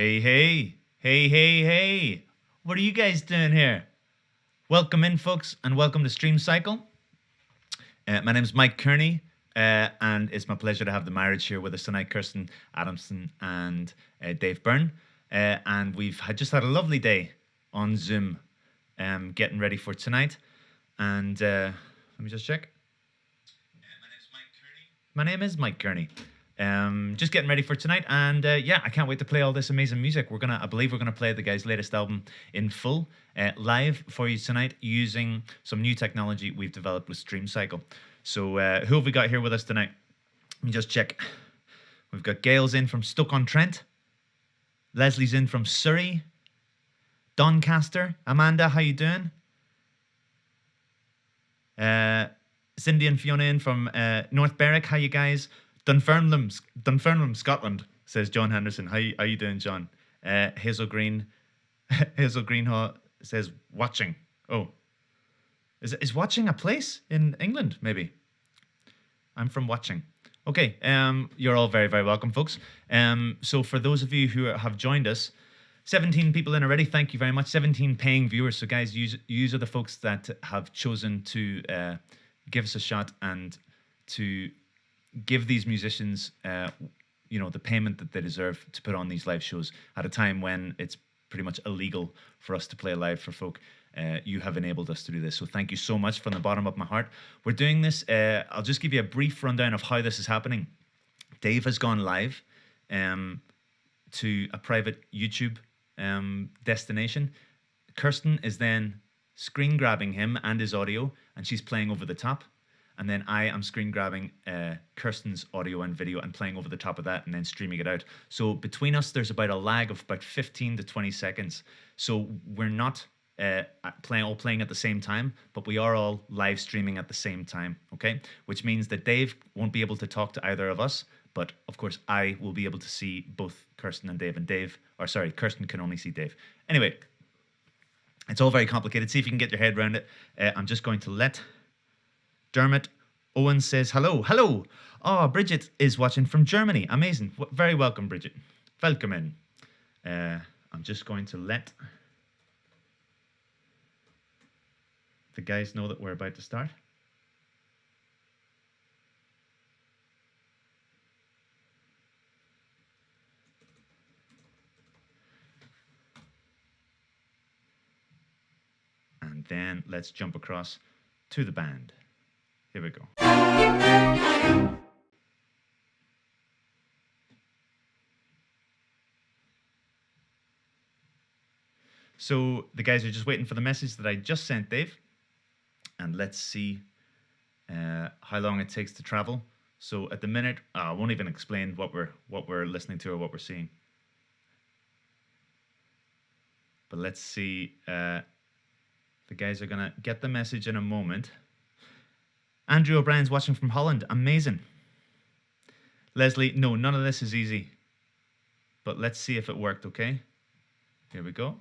Hey, hey, hey, hey, hey. What are you guys doing here? Welcome in, folks, and welcome to StreamCycle. My name's Mike Kearney, and it's my pleasure to have the marriage here with us tonight, Kirsten Adamson and Dave Byrne. And we've just had a lovely day on Zoom, getting ready for tonight. And let me just check. My name is Mike Kearney. Just getting ready for tonight, and yeah, I can't wait to play all this amazing music. I believe we're gonna play the guys' latest album in full, live for you tonight, using some new technology we've developed with StreamCycle. So, who have we got here with us tonight? Let me just check. We've got Gail's in from Stoke-on-Trent, Leslie's in from Surrey, Doncaster, Amanda, how you doing? Cindy and Fiona in from North Berwick, how you guys? Dunfermline, Scotland, says John Henderson. How you doing, John? Hazel Greenhaw says watching. Oh, is watching a place in England? Maybe. I'm from Watching. Okay. You're all very, very welcome, folks. So for those of you who have joined us, 17 people in already. Thank you very much. 17 paying viewers. So guys, you are the folks that have chosen to give us a shot and to give these musicians, the payment that they deserve to put on these live shows at a time when it's pretty much illegal for us to play live for folk. You have enabled us to do this, so thank you so much from the bottom of my heart. We're doing this. I'll just give you a brief rundown of how this is happening. Dave has gone live to a private YouTube destination. Kirsten is then screen grabbing him and his audio, and she's playing over the top. And then I am screen grabbing Kirsten's audio and video and playing over the top of that and then streaming it out. So between us, there's about a lag of about 15 to 20 seconds. So we're not playing at the same time, but we are all live streaming at the same time, okay? Which means that Dave won't be able to talk to either of us, but of course I will be able to see both Kirsten and Dave. And Kirsten can only see Dave. Anyway, it's all very complicated. See if you can get your head around it. I'm just going to let Dermot Owen says hello. Hello. Oh, Bridget is watching from Germany. Amazing. Very welcome, Bridget. Welcome in. I'm just going to let the guys know that we're about to start. And then let's jump across to the band. Here we go. So the guys are just waiting for the message that I just sent Dave. And let's see how long it takes to travel. So at the minute, I won't even explain what we're listening to or what we're seeing. But let's see. The guys are going to get the message in a moment. Andrew O'Brien's watching from Holland. Amazing. Leslie, no, none of this is easy. But let's see if it worked, okay? Here we go.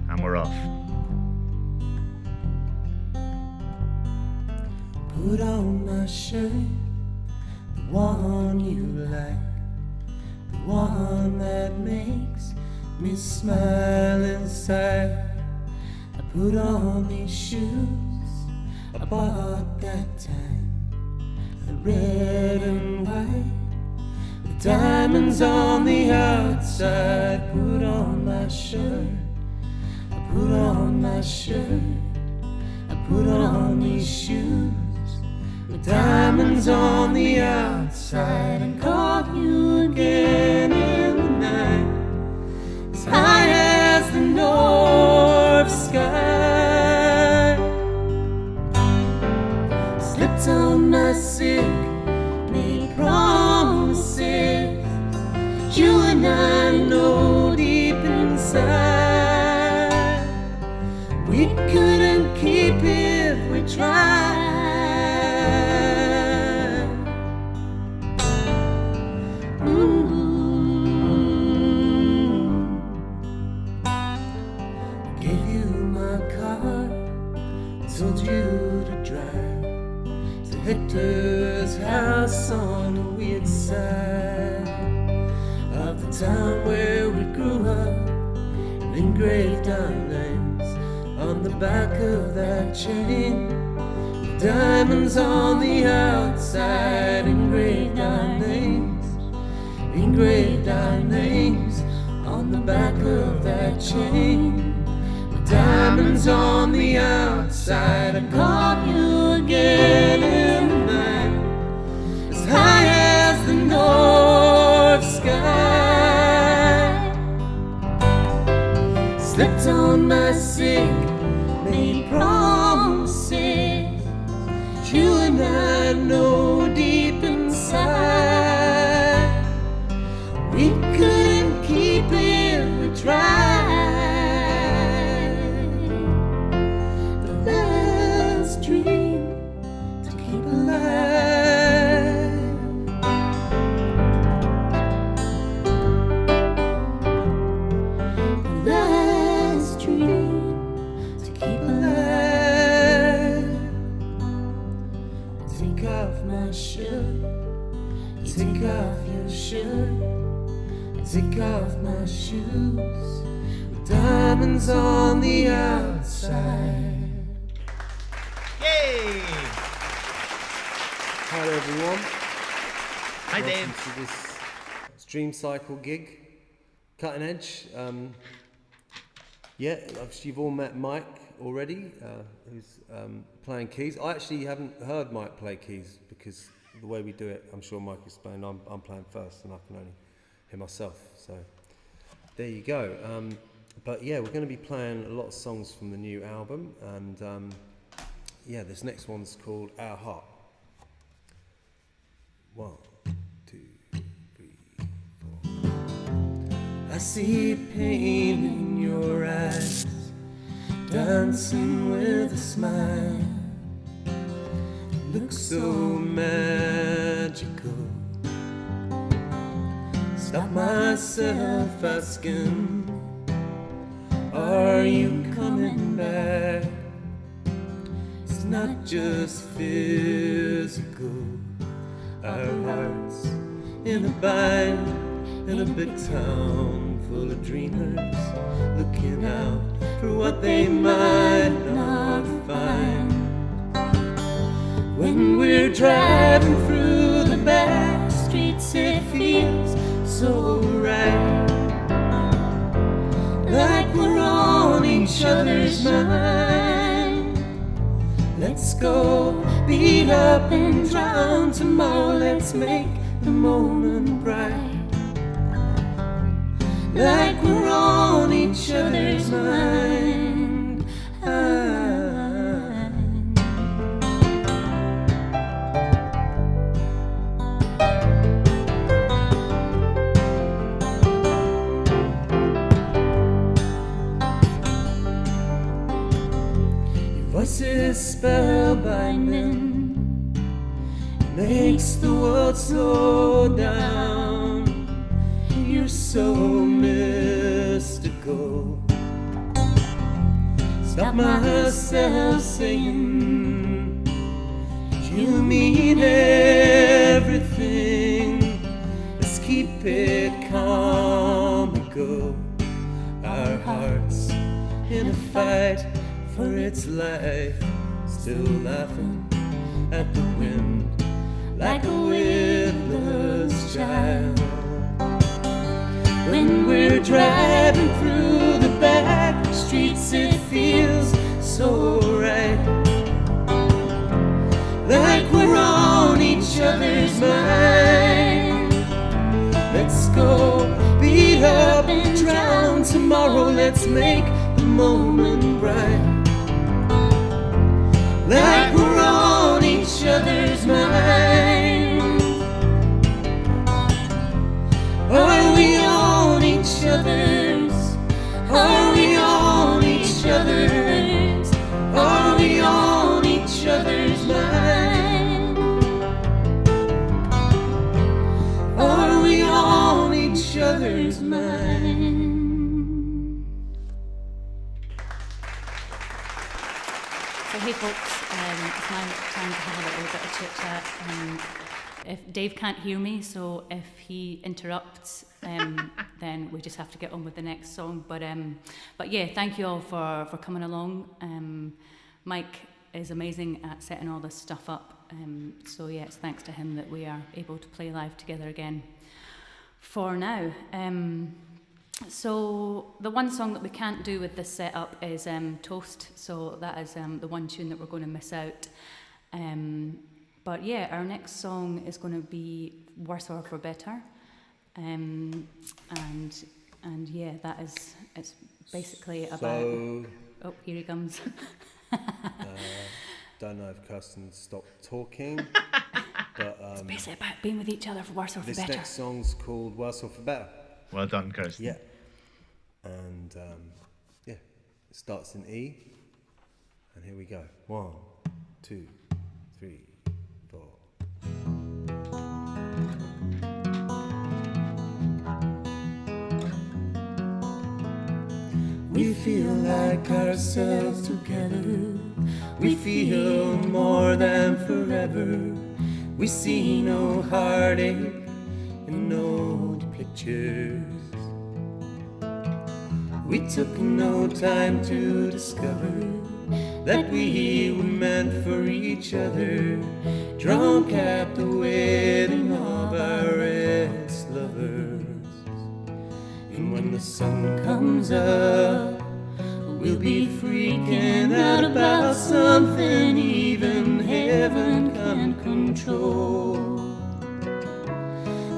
And we're off. Put on my shirt, the one you like, the one that makes me smile inside. I put on these shoes I bought that time, the red and white, with diamonds on the outside. Put on my shirt, I put on my shirt, I put on these shoes, diamonds on the outside, and called you again in the night, as high as the north sky. Slipped on my silk, made promises, you and I know deep inside we couldn't keep if we tried. town where we grew up, and engraved our names on the back of that chain. Diamonds on the outside, engraved our names on the back of that chain. Diamonds on the outside, I caught you again in the night, as high as the north sky. Slept on my sick, made promises you and I know deep inside we couldn't keep if we tried. The last dream to keep alive. The last dream to keep alive. Take off my shirt, take off your shirt, take off my shoes, with diamonds on the outside. Yay! Hi everyone. Hi, Dave. Welcome to this StreamCycle gig, Cutting Edge. You've all met Mike already, who's playing keys. I actually haven't heard Mike play keys because the way we do it, I'm sure Mike explained, I'm playing first and I can only hear myself. So there you go. But yeah, we're going to be playing a lot of songs from the new album, and this next one's called Our Heart. 1, 2, 3, 4. I see pain in your eyes, dancing with a smile. Looks so magical. Stop myself asking, are you coming back? It's not just physical. Our hearts in a bind, in a big town full of dreamers, looking out for what they might not find. When we're driving through the back streets, it feels so right, like we're on each other's mind. Let's go beat up and drown tomorrow. Let's make the moment bright, like we're on each other's mind. Your voice is spellbinding, makes the world slow down. You're so mystical. Stop myself saying, you mean everything. Let's keep it comical. Our hearts in a fight for its life, still laughing at the wind like a witless child. When we're driving through the back streets, it feels so right, like we're on each other's mind. Let's go beat up and drown tomorrow. Let's make the moment bright, like we're on each other's mind. Are we on each other's? Are we on each other's? Are we on each other's mind? Are we on each other's mind? So hey folks, it's now time to have a little bit of chit chat. if Dave can't hear me, so if he interrupts, then we just have to get on with the next song. But yeah, thank you all for coming along. Mike is amazing at setting all this stuff up. So yeah, it's thanks to him that we are able to play live together again for now. So the one song that we can't do with this setup is Toast. So that is the one tune that we're going to miss out. But yeah, our next song is going to be Worse or For Better. And yeah, that is, it's basically about... So, oh, here he comes. don't know if Kirsten stopped talking, but it's basically about being with each other for worse or for this better. next song's called Worse or For Better. Well done, Kirsten. Yeah. And yeah, it starts in E. And here we go. 1, 2, 3, 4. We feel like ourselves together. We feel more than forever. We see no heartache and no pictures. We took no time to discover that we were meant for each other. Drunk at the wedding of our ex-lovers. And when the sun comes up, we'll be freaking out about something even heaven can't control.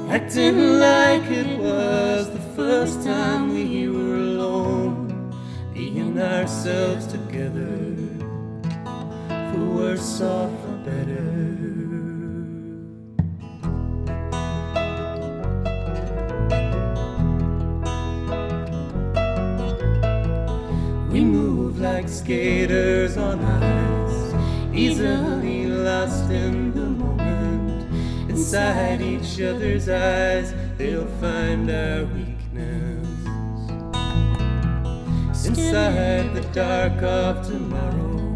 Acting like it was the first time we were alone, being ourselves together, for worse or for better. We move like skaters on ice, easily lost in the moment. Inside each other's eyes, they'll find our weakness. Inside the dark of tomorrow,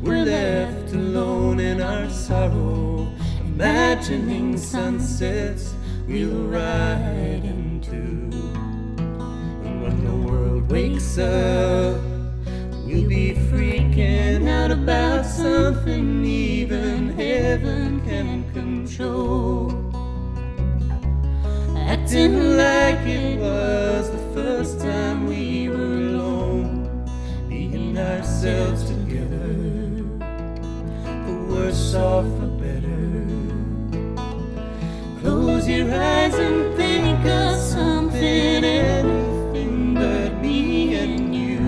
we're left alone in our sorrow, imagining sunsets we'll ride into. And when the world wakes up, we'll be freaking out about something even heaven can control. Acting like it was the first time we were alone, being ourselves together, for worse or for better. Close your eyes and think of something, anything but me and you.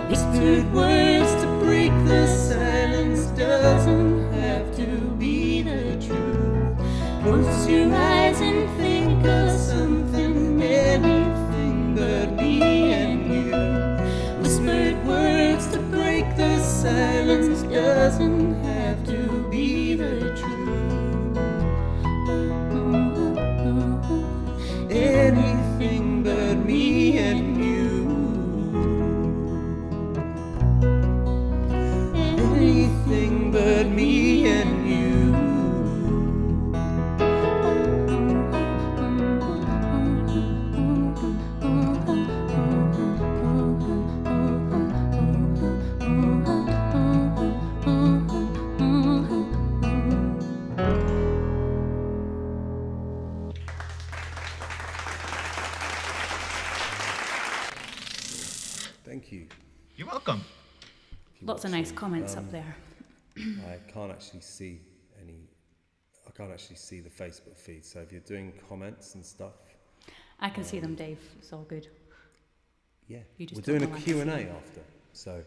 Whispered words to break the silence, doesn't have to be the truth. Close your eyes and think of something, anything but me and you. Whispered words to break the silence, doesn't have to be the truth. Anything but me and you. Anything but me and you. Thank you. You're welcome. Lots of nice comments up there. I can't actually see the Facebook feed, so if you're doing comments and stuff, I can see them, Dave. It's all good. yeah, You just we're doing don't a know when to Q&A see them. after, so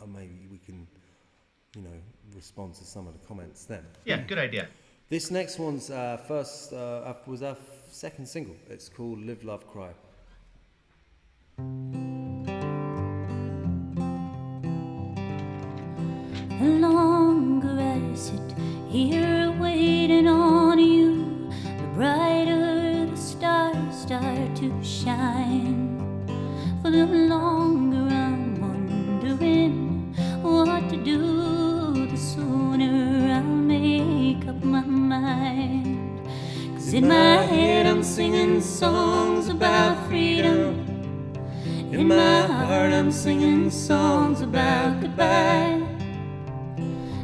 maybe we can, respond to some of the comments then. Yeah, good idea. This next one's was our second single. It's called Live, Love, Cry. The longer I sit here waiting on you, the brighter the stars start to shine. For the longer I'm wondering what to do, the sooner I'll make up my mind. 'Cause in my head I'm singing songs about freedom. In my heart I'm singing songs about goodbye.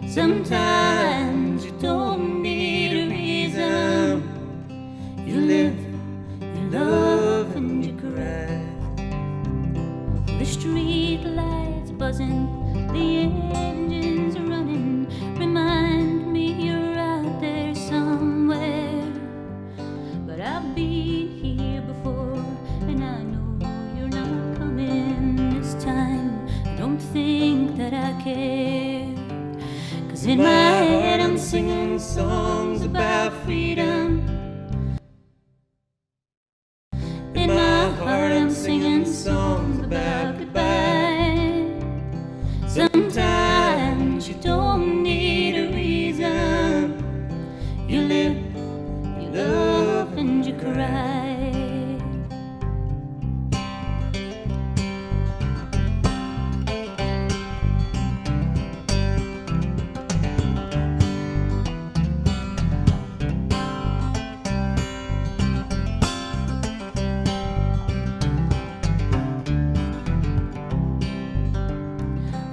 Sometimes you don't need a reason. You live, you love, and you cry. The street lights buzzing, the engines running, remind me you're out there somewhere. But I've been here before, and I know you're not coming this time. I don't think that I care. 'Cause in my head I'm singing songs about freedom. In my heart I'm singing songs about goodbye. Sometimes you don't need a reason. You live, you love, and you cry.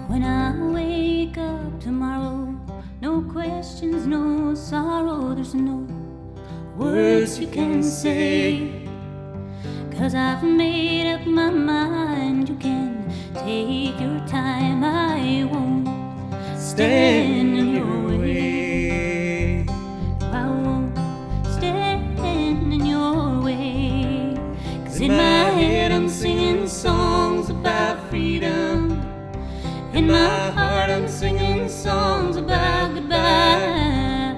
When I wake up tomorrow, no questions, no sorrow, there's no words you can say. 'Cause I've made up my mind, you can take your time, I won't stand in your way. I won't stand in your way. 'Cause in my head I'm singing songs about freedom. In my heart I'm singing songs about goodbye.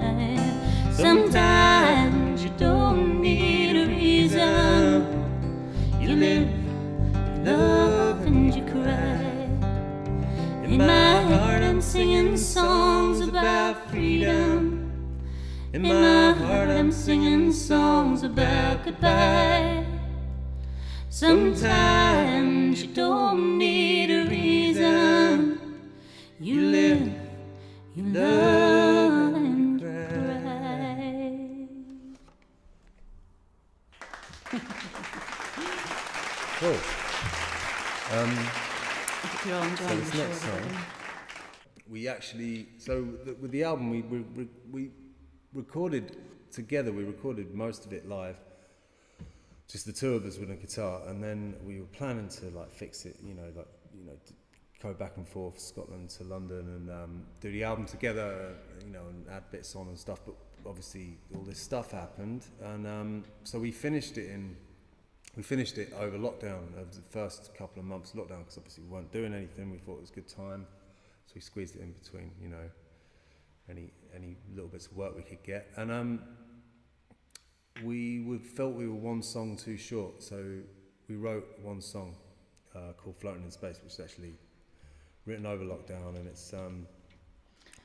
Sometimes you don't need a reason. You live, you love, and you cry. In my heart I'm singing songs about freedom. In my heart I'm singing songs about goodbye. Sometimes you don't need a reason. You live, you love, and cry. Cool. If you're all enjoying So the this show, next song, everybody. we actually, with the album, we recorded together. We recorded most of it live, just the two of us with a guitar, and then we were planning to like fix it, go back and forth Scotland to London and do the album together, and add bits on and stuff. But obviously, all this stuff happened, and so we finished it over lockdown, over the first couple of months of lockdown, because obviously we weren't doing anything. We thought it was a good time, so we squeezed it in between, any little bits of work we could get, and we felt we were one song too short, so we wrote one song called "Floating in Space," which is actually written over lockdown, and it's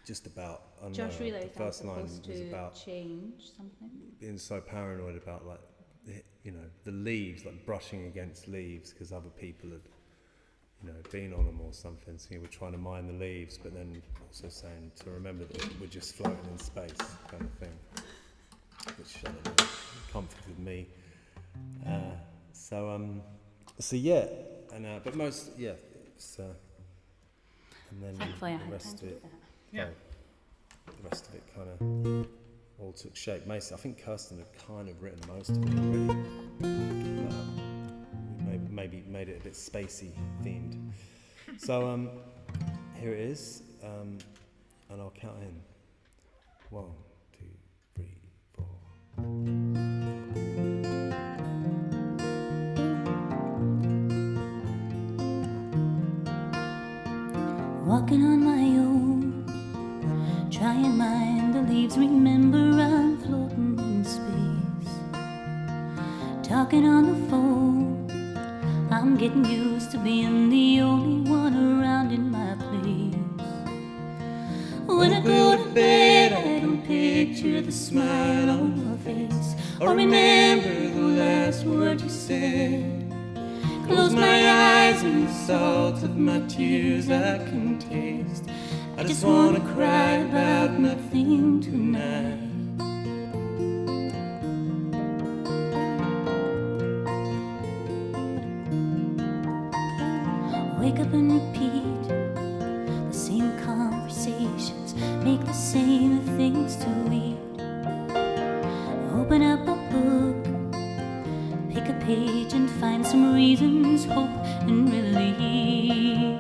just about, Josh realised the first I was line supposed was to about change something. being so paranoid about the leaves, like brushing against leaves because other people had been on them or something, so we're trying to mind the leaves, but then also saying to remember that we're just floating in space, kind of thing, which I don't know, comforted me. So yeah, and but most it's and then Thankfully, I the had rest time of to do it, that. Yeah. the rest of it kind of all took shape. I think Kirsten had kind of written most of it already. We maybe made it a bit spacey themed. So here it is, and I'll count in. 1, 2, 3, 4. Walking on my own, try and mind the leaves, remember I'm floating in space. Talking on the phone, I'm getting used to being the only one around in my place. When I go to bed, I don't picture the smile on your face, or remember the last word you said. Close my eyes and the salt of my tears I can taste. I just wanna cry about nothing tonight. wake up and repeat the same conversations, make the same things to eat. Open up a book, pick a page and find some reasons, hope and relief.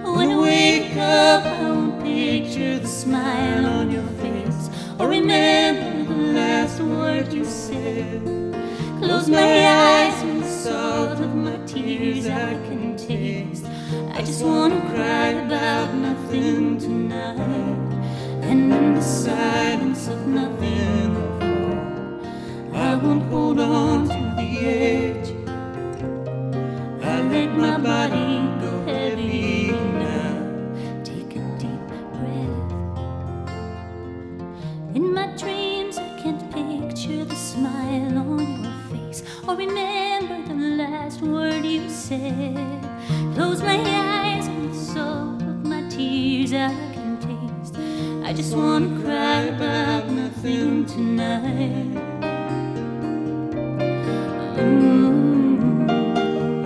When I wake up, I won't picture the smile on your face or remember the last word you said. Close my eyes and the salt of my tears I can taste. I just wanna cry about nothing tonight. And in the silence of nothing, I won't hold on to the edge. I let my body go heavy now. Take a deep breath. In my dreams I can't picture the smile on your face or remember the last word you said. Close my eyes and the salt of my tears I can taste. I just wanna cry about nothing tonight.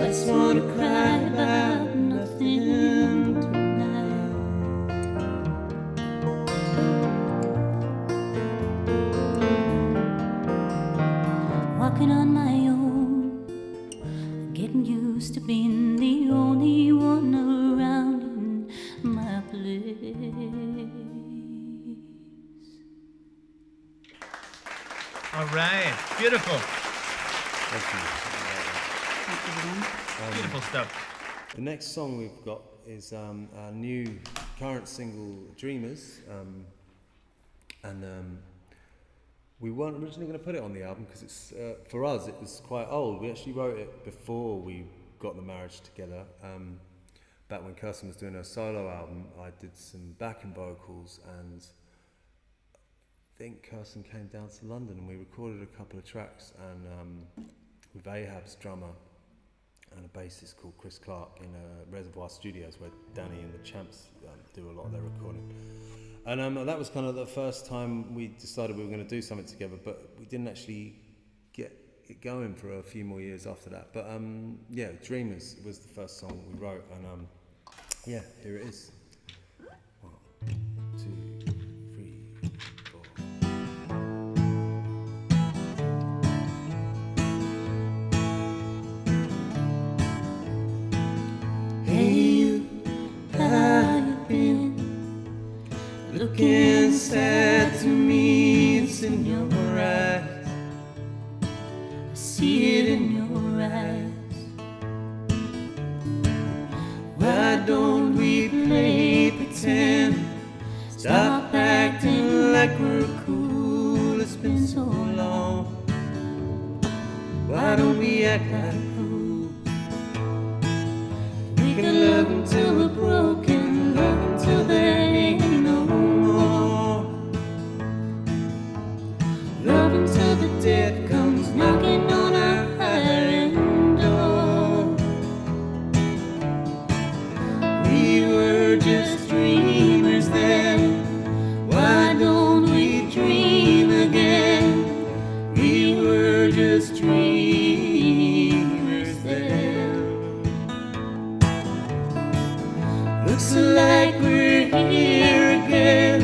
I just wanna cry about nothing tonight. Walking on my own, getting used to being the only one around in my place. All right. Beautiful. Thank you. Beautiful stuff. The next song we've got is our new current single, Dreamers. We weren't originally going to put it on the album because it's for us it was quite old. We actually wrote it before we got the marriage together. Back when Kirsten was doing her solo album, I did some backing vocals, and I think Kirsten came down to London and we recorded a couple of tracks, and with Ahab's drummer and a bassist called Chris Clark in Reservoir Studios, where Danny and the Champs do a lot of their recording. And that was kind of the first time we decided we were going to do something together, but we didn't actually get it going for a few more years after that. But yeah, Dreamers was the first song we wrote, and yeah, here it is. 1, 2, 3, 4. Hey you, how you been? Looking sad to me, it's in your eyes. I see it in your eyes. Why don't we play pretend? Stop acting like we're cool, it's been so long. Why don't we act like fools? We can love until we're broken, love until there ain't no more. Love until the dead comes knocking on our iron door. We were just dreamers then. Why don't we dream again? We were just dreamers then. Looks like we're here again.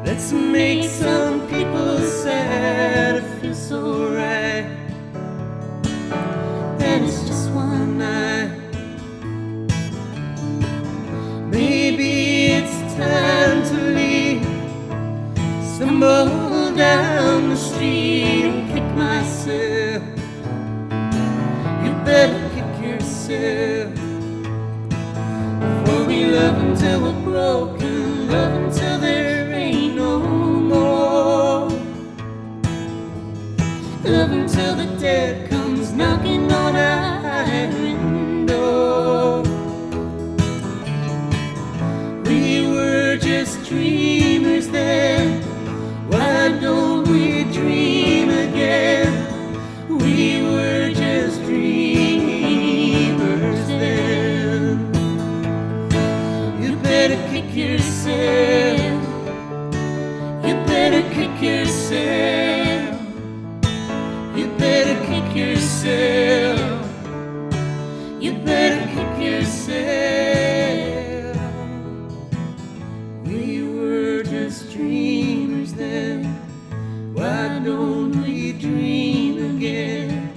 Let's make some people sad. It feels so right. And it's just one night. Maybe it's time to leave. Stumble down the street and kick myself. You better kick yourself. Before we love until we're broken, love until there ain't no more. Love until the dead comes knocking on our iron door. We were just dreamers then. Why don't we dream again? We were just dreamers then. You better kick yourself. You better kick yourself. You better kick yourself. You better kick yourself. said we were just dreamers then. Why don't we dream again?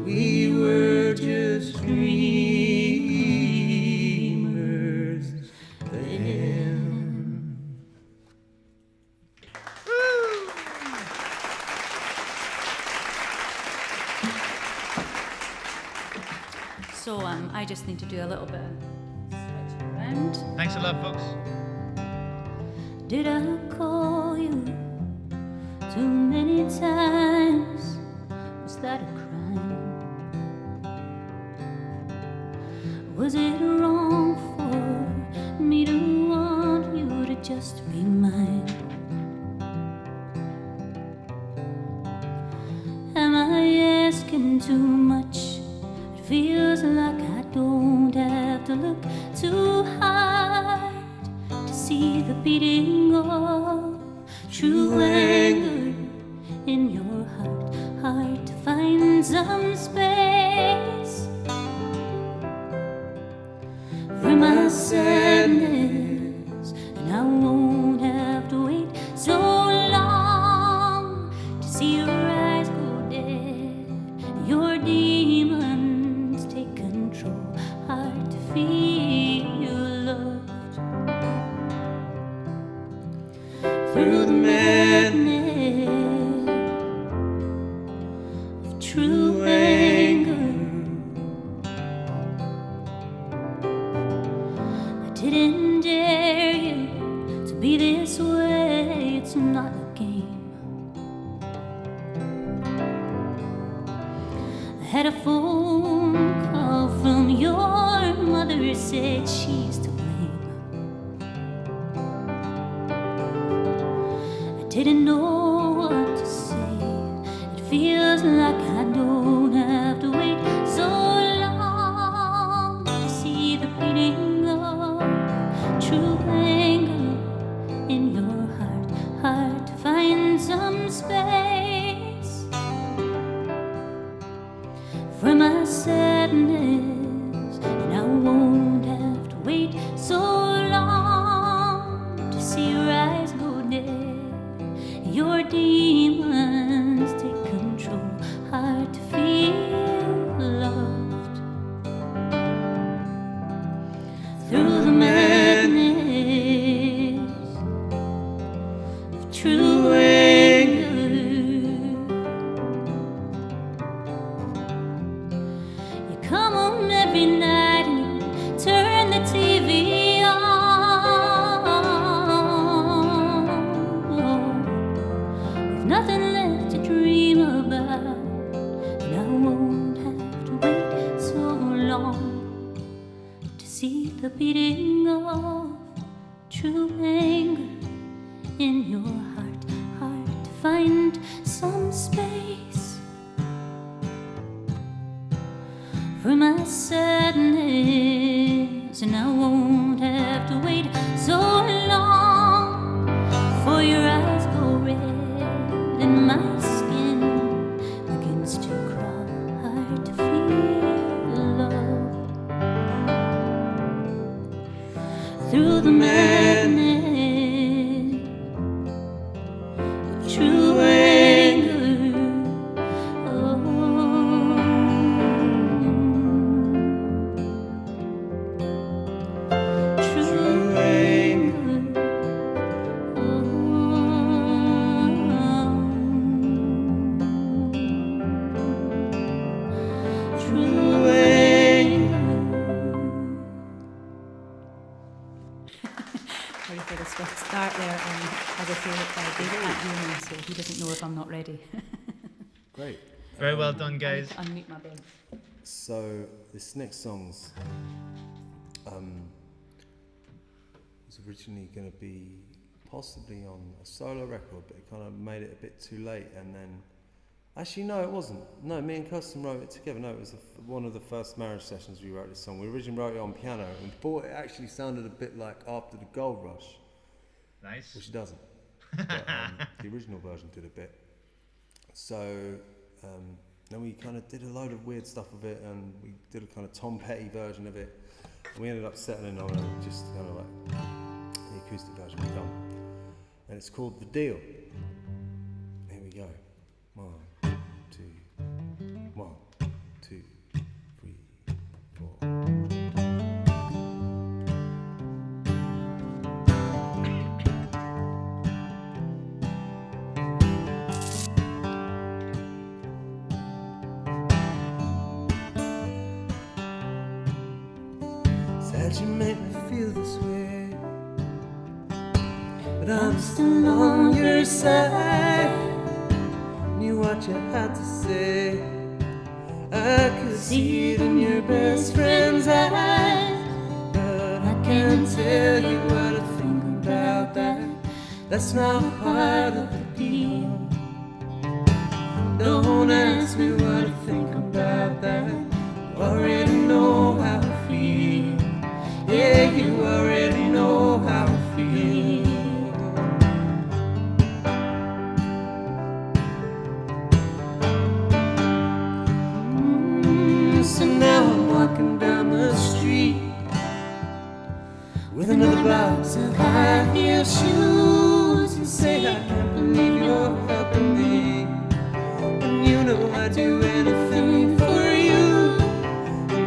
We were just dreamers then. So I just need to do a little bit of switching around. Thanks a lot, folks. Did I call you too many times? Was that a crime? Was it wrong for me to want you to just be mine? Am I asking too much? It feels like I don't have to look too hard to see the beating of true anger in your heart. Hard to find some space for my sadness, and I won't have to wait so long to see your eyes go dead, your demons take control. Hard to feel loved through the madness of true anger. I didn't dare you to be this way. It's not a game. I had a phone call from your mother, said she's to blame. I didn't know what to say. It feels like I don't have to wait so long to see the beating of true anger in your heart. Hard to find some space for my sadness, and I won't have to wait so long to see your eyes go dead, your demons take control. Hard to feel loved through the madness of true anger. You come home every night and you turn the TV on. With nothing left to dream about, and I won't have to wait so long to see the beating of true anger in your heart. Hard to find some space for my sadness, and I won't have to wait so long for your eyes go red and my skin begins to crawl. Hard to feel love through the madness of true anger. Oh. True anger. Oh. True anger. Sorry for the swift start there. As I say, David can't hear me, so he doesn't know if I'm not ready. Great. Very well done, guys. Unmute my bed. So this next song's was originally going to be possibly on a solo record, but it kind of made it a bit too late. And then, actually, no, it wasn't. No, me and Kirsten wrote it together. No, it was one of the first marriage sessions we wrote this song. We originally wrote it on piano and thought it actually sounded a bit like After the Gold Rush, Nice. which it doesn't. But the original version did a bit. So then we kind of did a load of weird stuff with it, and we did a kind of Tom Petty version of it. We ended up settling on just kind of like the acoustic version we've done. And it's called The Deal. Here we go. 1, 2, 1, 2, 3, 4. Said you make me feel this way, but I'm still on your side. Knew what you had to say. I could see it in your best friend's eyes, but I can't tell you what I think about that. That's not part of the deal. Don't ask me what I think about that. You already know how I feel. Yeah, you already know how I feel. So now I'm walking down the street with another box of high heel shoes. You say I can't believe you're helping me, and you know I'd do anything for you,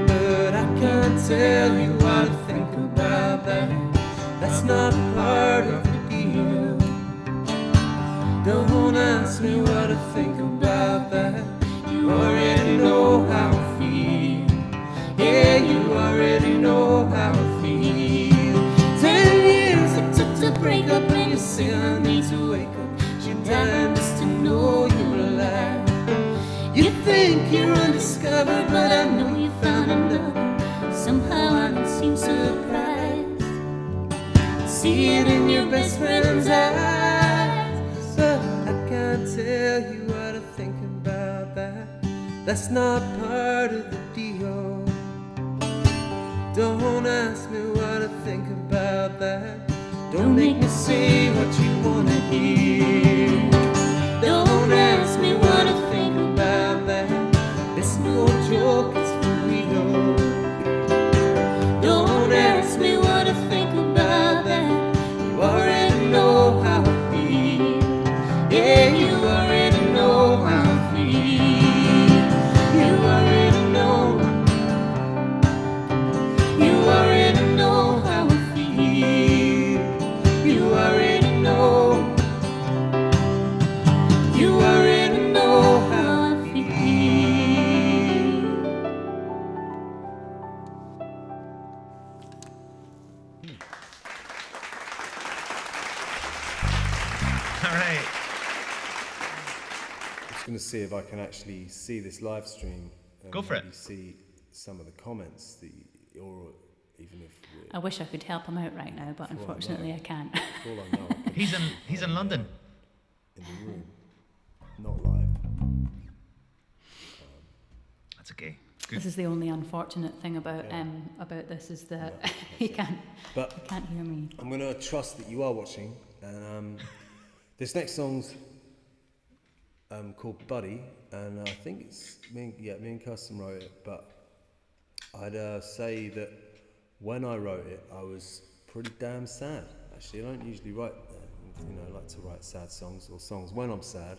but I can't tell you what I think about that. That's not part of the deal. Don't ask me what I think about that. You already know how I feel. Yeah, you already know how I feel. 10 years it took to break up, and you say I need to wake up. You're dying just to know you're alive. You think you're undiscovered, but I know you found another. Somehow I don't seem surprised. See it in your best friend's eyes, but I can't tell you what I think about that. That's not part of the deal. Don't ask me what I think about that. Don't make me say what you wanna hear. Don't ask me what I think about that. It's no joke, it's for real. Don't ask me what I think about that. You already know how I feel. Yeah, you already know how I feel. You already know. You already know how I feel. You already know. You already know how I feel. All right. I'm just going to see if I can actually see this live stream. And Go for it. maybe see some of the comments, or even if I wish I could help him out right now, but unfortunately I can't. all I know, I can He's in London. in the room, not live. That's okay. Good. This is the only unfortunate thing about this is that he can't But hear me. I'm going to trust that you are watching. And this next song's called Buddy, and I think it's me and Kirsten wrote it. But I'd say that when I wrote it, I was pretty damn sad. Actually, I don't usually write, like to write sad songs or songs when I'm sad,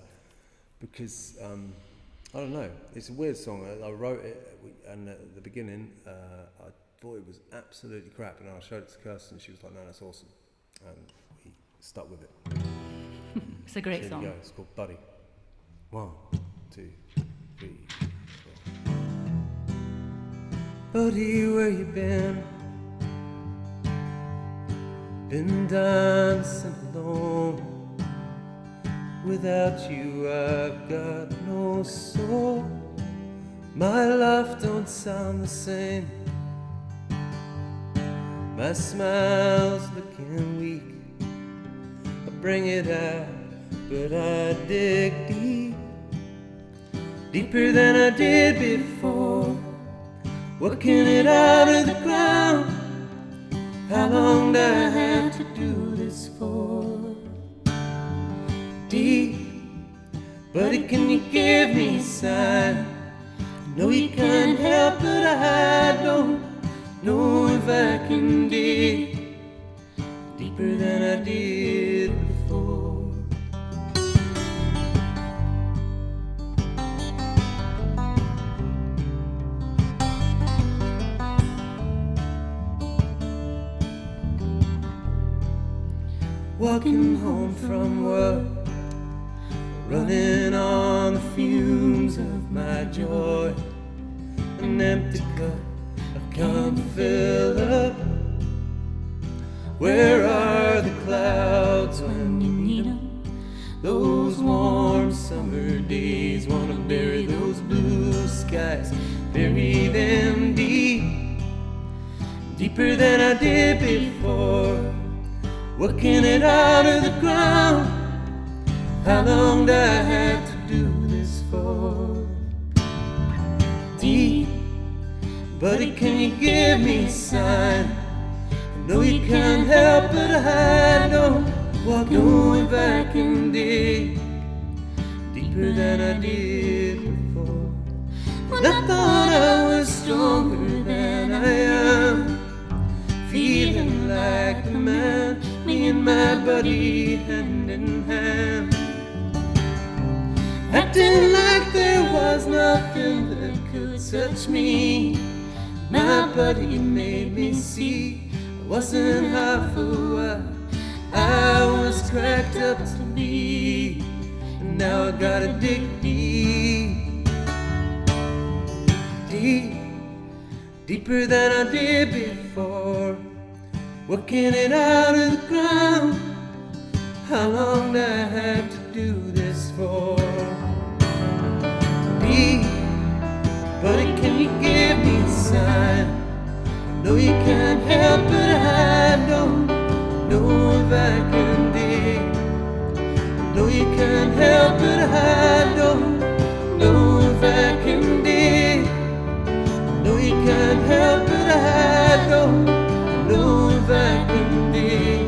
because I don't know. It's a weird song. I wrote it, and at the beginning, I thought it was absolutely crap, and I showed it to Kirsten. She was like, "No, that's awesome," and we stuck with it. It's a great Here song. we go. It's called Buddy. 1, 2, 3, 4. Buddy, where you been? Been dancing alone. Without you, I've got no soul. My life don't sound the same. My smile's looking weak. I bring it out, but I dig deep, deeper than I did before. Working it out of the ground. How long do I have to do this for? Deep, buddy, can you give me a sign? No, you can't help but I don't know if if I can dig deeper than I did before. Walking home from work, running on the fumes of my joy. An empty cup I can't fill up. Where are the clouds when you need them? Those warm summer days, wanna bury those blue skies, bury them deep, deeper than I did before. Working it out of the ground. How long do I have to do this for? Deep, buddy, can you give me a sign? I know you can't help but hide. No, know if I can dig deeper than I did before. When I thought I was stronger than I am, feeling like the man, me and my buddy hand in hand, acting like there was nothing that could touch me. My buddy made me see I wasn't half of what I was cracked up to be. And now I gotta dig deep, deep, deeper than I did before. Working it out of the ground. How long do I have to do this for? Deep, buddy, can you give me a sign? No, you can't help but hide. No, know if I can dig. No, you can't help but hide. No, know if I can dig. No, you can't help but hide. No, know if I can dig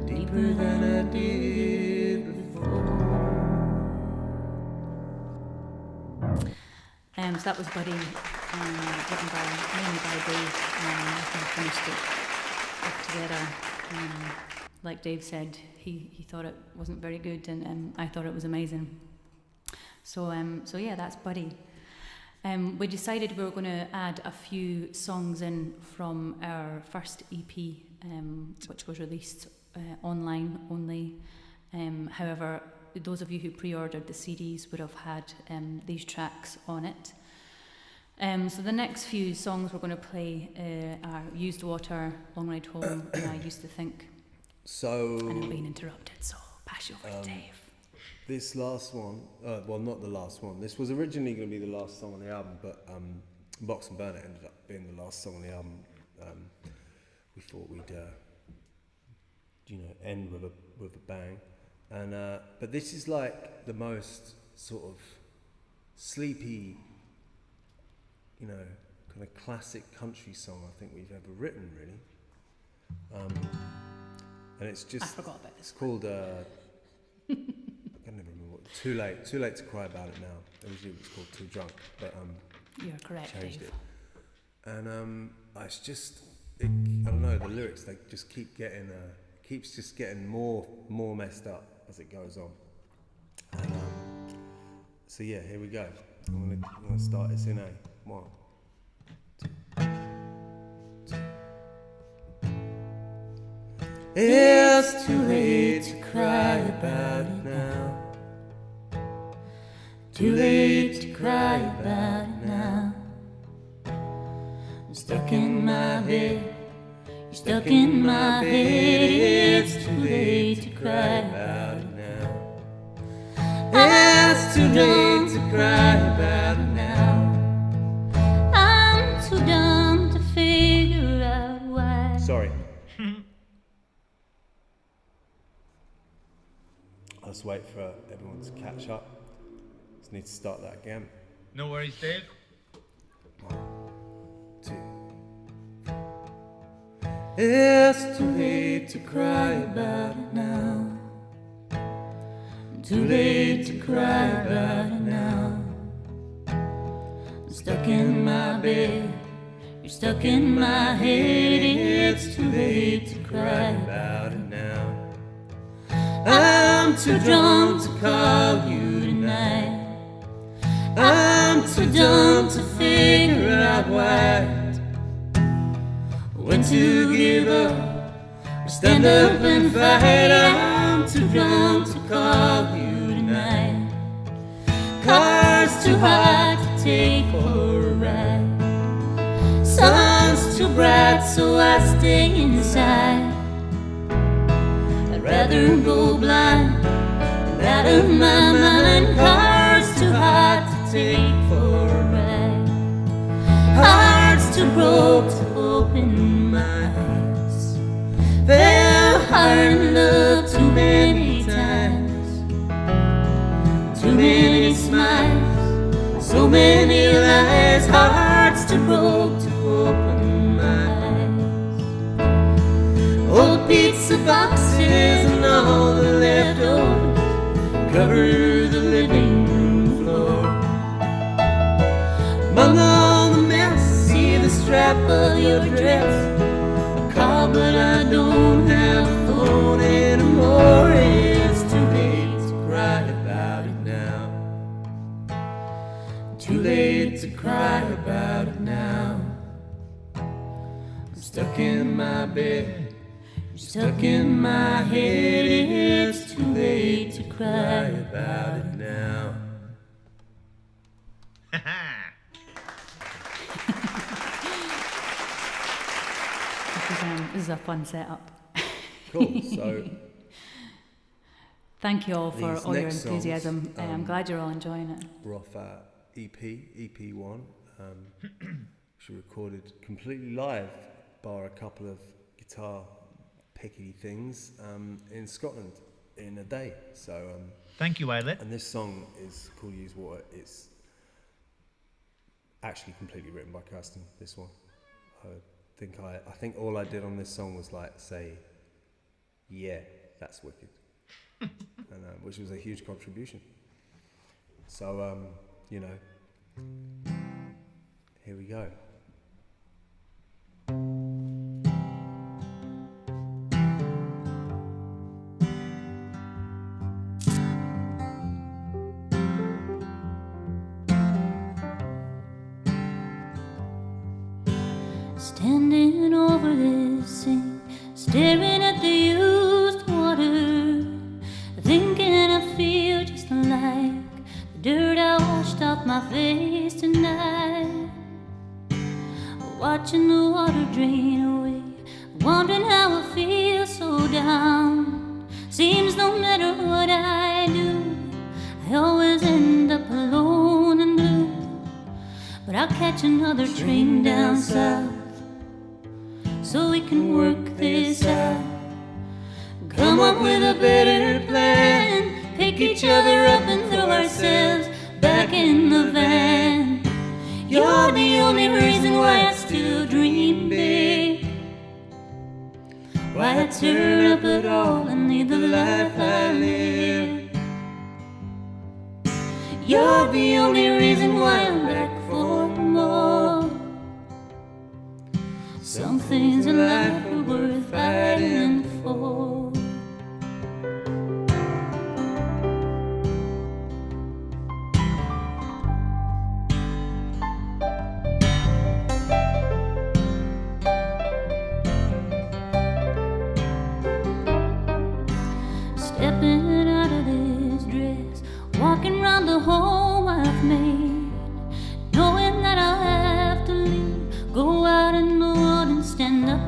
deeper than I did before. So that was Buddy, written mainly by Dave, and we finished it off together. Like Dave said, he thought it wasn't very good, and I thought it was amazing. So yeah, that's Buddy. We decided we were going to add a few songs in from our first EP, which was released online only. However, those of you who pre-ordered the CDs would have had these tracks on it. So the next few songs we're going to play are Used Water, Long Ride Home, and I Used to Think. So, And I'm being interrupted, so pass you over to Dave. this last one, well, not the last one. This was originally going to be the last song on the album, but Box and Burner ended up being the last song on the album. We thought we'd, end with a bang. And but this is like the most sort of sleepy, kind of classic country song I think we've ever written, really. And it's just, I forgot about this. It's called, I can never remember what, Too Late to Cry About It Now. Originally it was called Too Drunk, but You're correct, changed Dave. it. And it's just, I don't know, the lyrics, they just keep getting, keeps just getting more messed up as it goes on. And so yeah, here we go. I'm gonna start this in A. 1, 2. It's too late to cry about it now. Too late to cry about it now. I'm stuck in my bed. You're stuck in my head. It's too late to cry about it now. It's too late to cry about it now. I'm too dumb to figure out why. Sorry. I'll just wait for everyone to catch up. Just need to start that again. No worries, Dave. 1, 2. It's too late to cry about it now. Too late to cry about it now. I'm stuck in my bed. You're stuck in my head, it's too late to cry about it now. I'm too drunk to call you tonight. I'm too dumb to figure out when to give up or stand up and fight. I'm too drunk to call you tonight. Car's too hot to take for a ride. Sun's too bright, so I stay inside. I'd rather go blind than out of my mind. Car's too hot to take for a ride. Heart's too broke to open my eyes. Fell hard in love too many times. Too many smiles, so many lies. Heart's too broke to open my eyes. Old pizza boxes and all the leftovers cover the living room floor. Among all the mess, see the strap of your dress. I call but I don't have a phone anymore. It's too late to cry about it now. Too late to cry about it now. I'm stuck in my bed, you're stuck in my head. It's too late to cry about it now. This is a fun setup. Cool. So Thank you all for These all your next enthusiasm. songs, I'm glad you're all enjoying it. we're off EP1, which we recorded completely live, bar a couple of guitar picky things in Scotland in a day. So Thank you, Eilert. and this song is called Use Water. It's actually completely written by Kirsten, this one. I think all I did on this song was like say, yeah, that's wicked. And, which was a huge contribution. So, you know, here we go. Standing over this sink, staring at the used water, thinking I feel just like the dirt I washed off my face tonight. Watching the water drain away, wondering how I feel so down. Seems no matter what I do, I always end up alone and blue. But I'll catch another train down south, so we can work this out. Come up with a better plan, pick each other up and throw ourselves back in the van. You're the only reason why I still dream big, why I turn up at all and need the life I live. You're the only reason why I'm back for more. Some things in life are worth fighting for. Stepping out of this dress, walking round the home I've made, knowing that I'll have to leave, go out in the world and stand up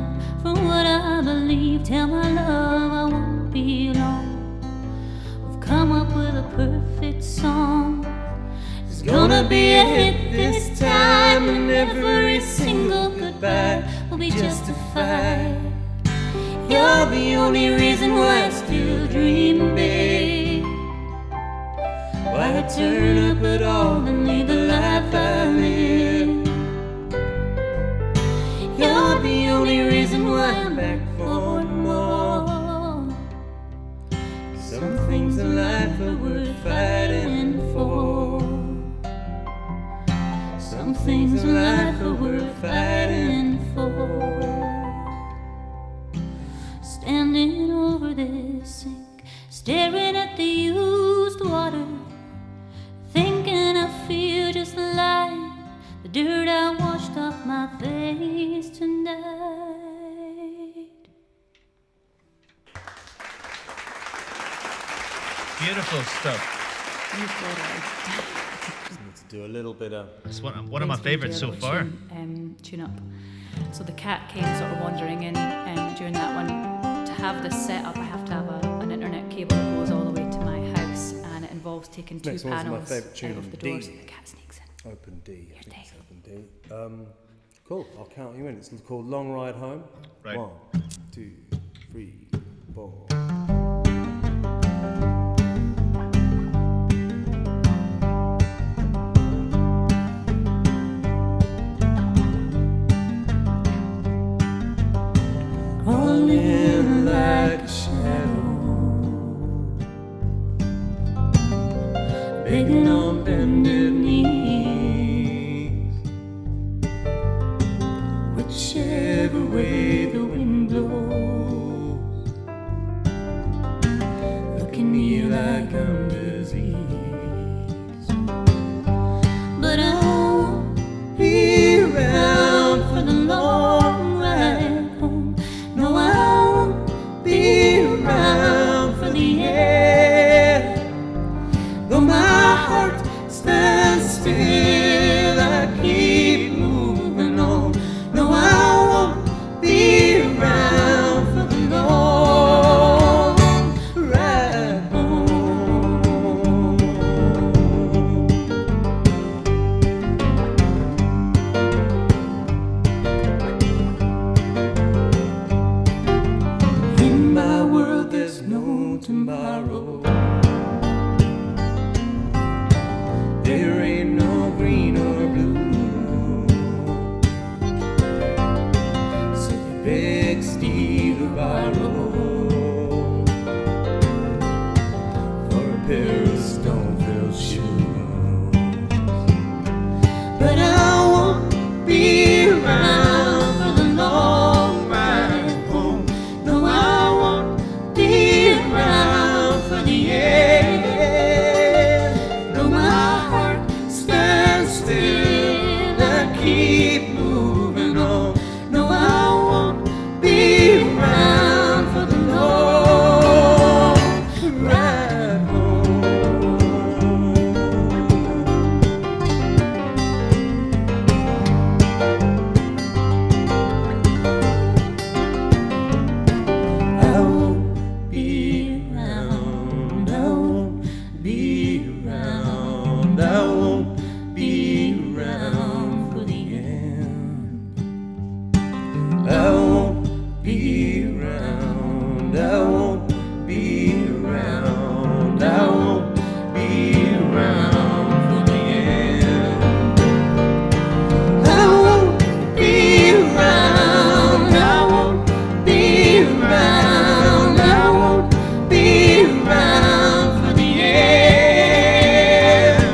for what I believe. Tell my love I won't be long. We've come up with a perfect song. It's gonna be a hit this time, and every single goodbye will be justified. You're the only reason why I still dream big, why I turn up at all and lead the life I live. You're the only reason why I'm back for more. Some things in life are worth fighting for. Some things in life are worth fighting staring at the used water, thinking I feel just like the dirt I washed off my face tonight. Beautiful stuff. Just need to do a little bit of. It's one of my favorites so far. Tune up. So the cat came sort of wandering in during that one. To have this set up, I have to have an internet cable that goes all the way to my house, and it involves taking two Next one's my panels favourite tune out on of the D. door so the cat sneaks in. Open D. I think Your it's open D. Cool. I'll count you in. It's called Long Ride Home. Right. 1, 2, 3, 4. Crawling like a shadow, begging on bended knees, whichever way the wind blows, looking at me like I'm diseased. But I won't be around for the long ride home. No, I won't be around for the end. Though my heart stands still, I keep moving on. No, I won't be around for the long ride home. In my world, there's no tomorrow. There ain't no green or blue. So you beg Steve to borrow for a pair of stone-filled shoes. But I won't be around for the long ride home. No, I won't be around for the end. Though my heart stands still, I keep moving on. No, I won't be around for the long ride home. I won't be around, I won't be around, I won't be around for the end. I won't be around, I won't be around, I won't be around for the end. I won't be around, I won't be around, I won't be around for the end.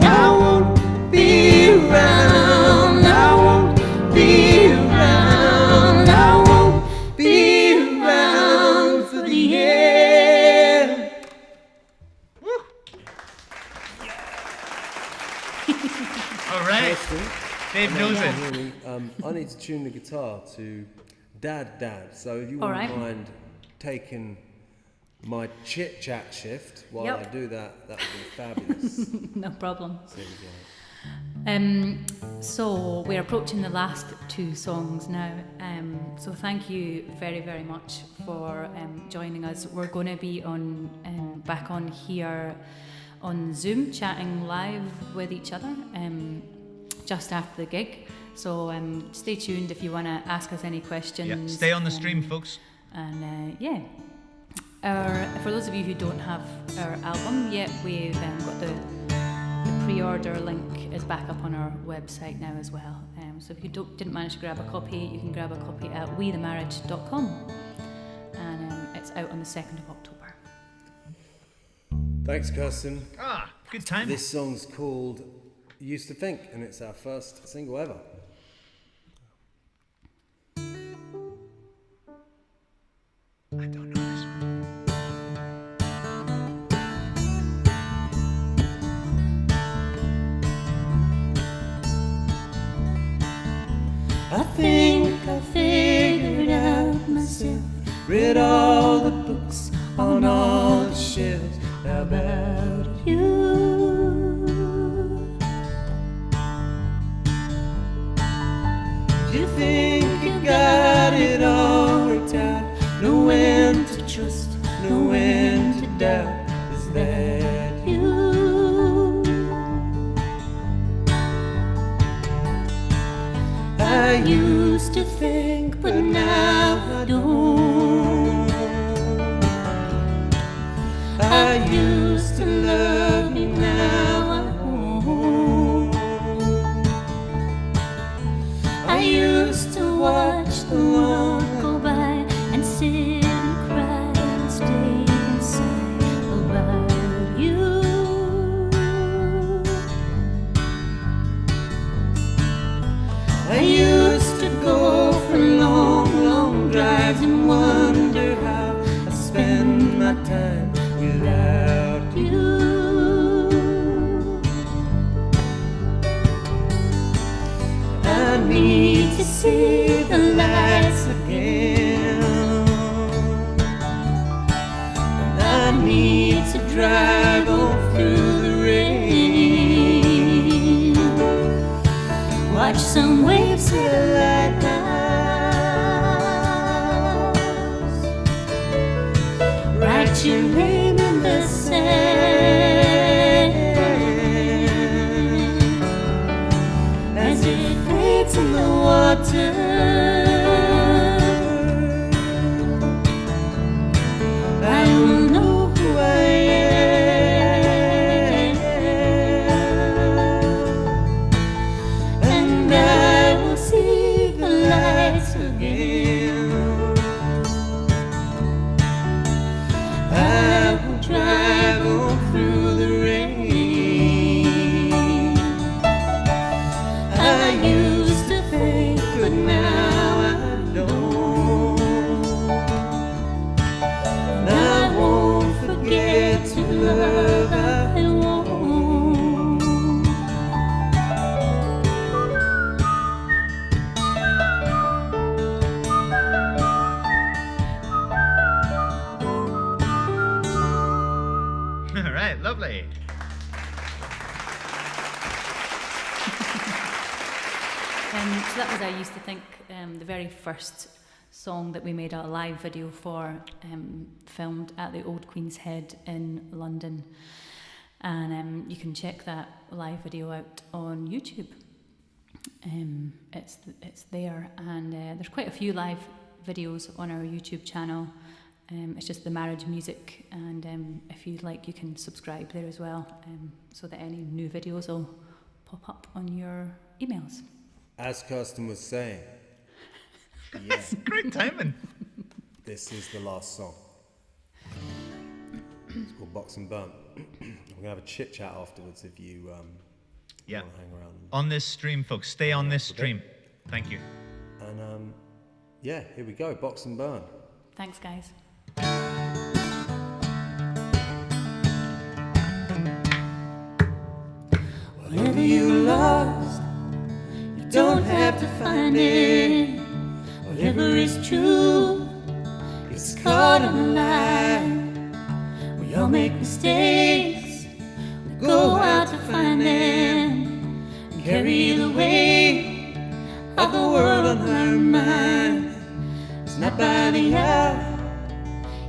I won't be around, I won't be around, I won't be around for the end. All right. Dave knows it. I need to tune the guitar to Dad. So if you All wouldn't right. mind taking my chit chat shift while Yep. I do that, that would be fabulous. No problem. There we go. So we're approaching the last two songs now. So thank you very, very much for joining us. We're going to be on back on here on Zoom, chatting live with each other just after the gig. So stay tuned if you want to ask us any questions. Yeah. Stay on the stream, folks. And yeah. For those of you who don't have our album yet, we've got the pre-order link is back up on our website now as well. So if you didn't manage to grab a copy, you can grab a copy at wethemarriage.com, and it's out on the 2nd of October. Thanks, Kirsten. Good time. This song's called Used to Think, and it's our first single ever. I don't know this one. I think I figured out myself. Read all the books on all the shelves about you. You think you got it all worked out. Know when to trust, know when to doubt. Is that you? I used to think, but now I don't. I used to love you, now I won't. I used to watch the world go by and sit and cry and stay inside about you. I used to go for long, long drives and wonder how I spend my time without you. I need to see the lights again. And I need to drive on through the rain. Watch some waves hit a lighthouse. Write your name in the sand as it fades in the water. I will know who I am, and I will see the lights again. I will drive on through the rain. I used to think, but now I don't. And I won't forget to love, I won't. All right, lovely. So that was I Used to Think, the very first song that we made a live video for, filmed at the Old Queen's Head in London. And you can check that live video out on YouTube. It's there, and there's quite a few live videos on our YouTube channel. It's just the marriage music, and if you'd like, you can subscribe there as well, so that any new videos will pop up on your emails. As Kirsten was saying, yeah, That's great timing. this is the last song. It's called Box and Burn. We're gonna have a chit chat afterwards if you Yeah. want to hang around. On this stream, folks. Stay on this stream. Thank you. And yeah, here we go. Box and Burn. Thanks, guys. Whatever you lost, you don't have to find it. Whatever is true, it's caught in a lie. We all make mistakes, we go out to find them, and carry the weight of the world on our mind. It's not by the hour,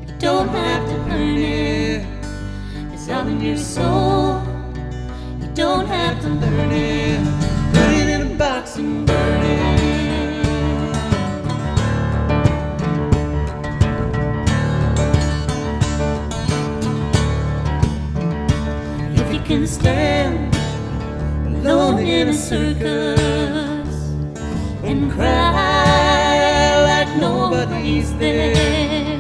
you don't have to earn it. It's all in your soul, you don't have to learn it. Put it in a box and burn it. If you can stand alone in a circus and cry like nobody's there,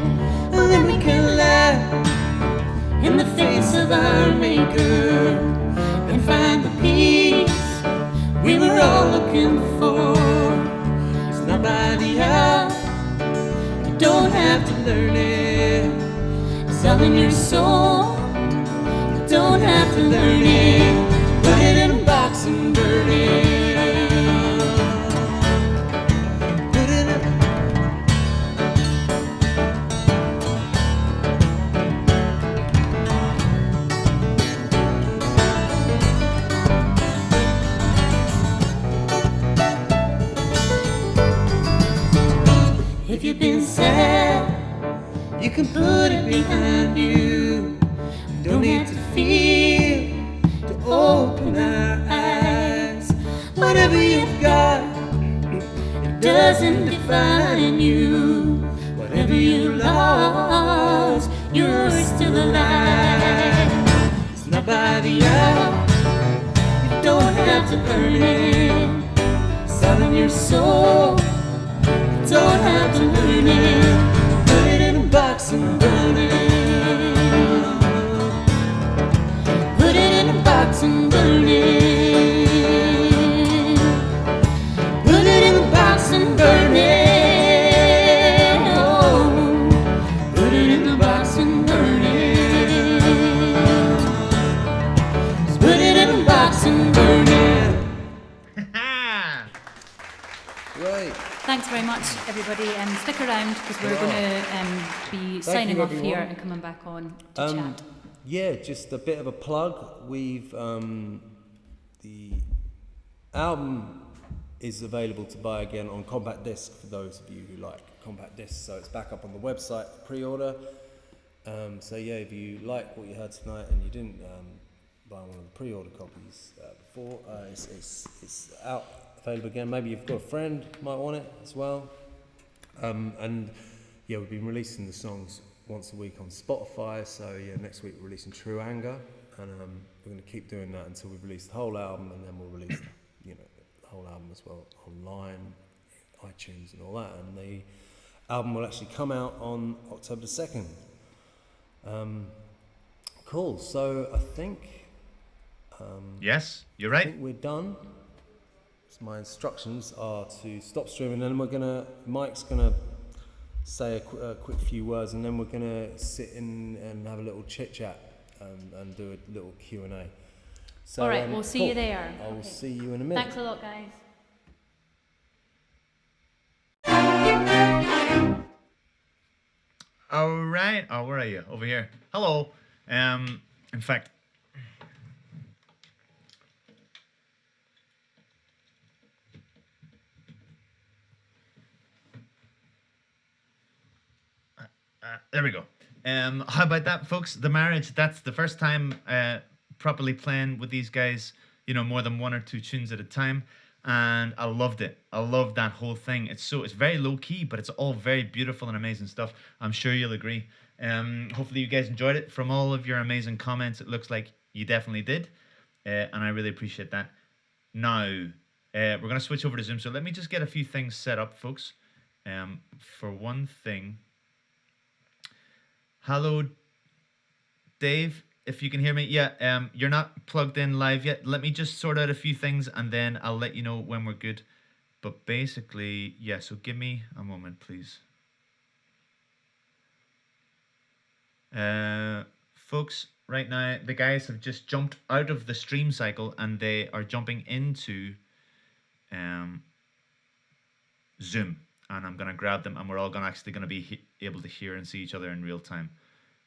well, then we can laugh in the face of our maker and find the peace we were all looking for. It's not by the hour, you don't have to learn it. It's all in your soul, you don't have to learn it. Put it in a box and burn it. if you've been sad, you can put it behind you. Don't need to feel to open our eyes. Whatever you've got, it doesn't define you. Whatever you lost, you're still alive. It's not by the hour, you don't have to earn it. It's all in your soul, you don't have to learn it. Put it in a box and burn it. Put it in a box and burn it. Put it in a box and burn it. Oh, put it in a box and burn it. Just put it in a box and burn it. Right. Thanks very much, everybody. Stick around because we're going to be signing you, off here everyone. and coming back on to chat. Yeah, just a bit of a plug. We've the album is available to buy again on compact disc for those of you who like compact discs. So it's back up on the website for pre-order. So yeah, if you like what you heard tonight and you didn't buy one of the pre-order copies before, it's out available again. Maybe you've got a friend who might want it as well. And yeah, we've been releasing the songs once a week on Spotify. So yeah, next week we're releasing True Anger, and we're going to keep doing that until we release the whole album, and then we'll release the whole album as well online, iTunes and all that. And the album will actually come out on October 2nd. Cool. So I think Yes, you're I right. think we're done. So my instructions are to stop streaming, and then Mike's gonna say a quick few words, and then we're gonna sit in and have a little chit chat and do a little Q&A. So, All right, we'll see you there. I will Okay. see you in a minute. Thanks a lot, guys. All right. Oh, where are you? Over here. Hello. In fact, there we go. How about that, folks? The marriage. That's the first time properly playing with these guys. More than one or two tunes at a time. And I loved it. I loved that whole thing. It's very low key, but it's all very beautiful and amazing stuff. I'm sure you'll agree. Hopefully you guys enjoyed it. From all of your amazing comments, it looks like you definitely did. And I really appreciate that. Now, we're going to switch over to Zoom. So let me just get a few things set up, folks. For one thing, hello, Dave. If you can hear me, yeah, you're not plugged in live yet. Let me just sort out a few things and then I'll let you know when we're good. But basically, yeah, so give me a moment, please. Folks, right now, the guys have just jumped out of the StreamCycle and they are jumping into Zoom. And I'm going to grab them and we're all actually going to be able to hear and see each other in real time.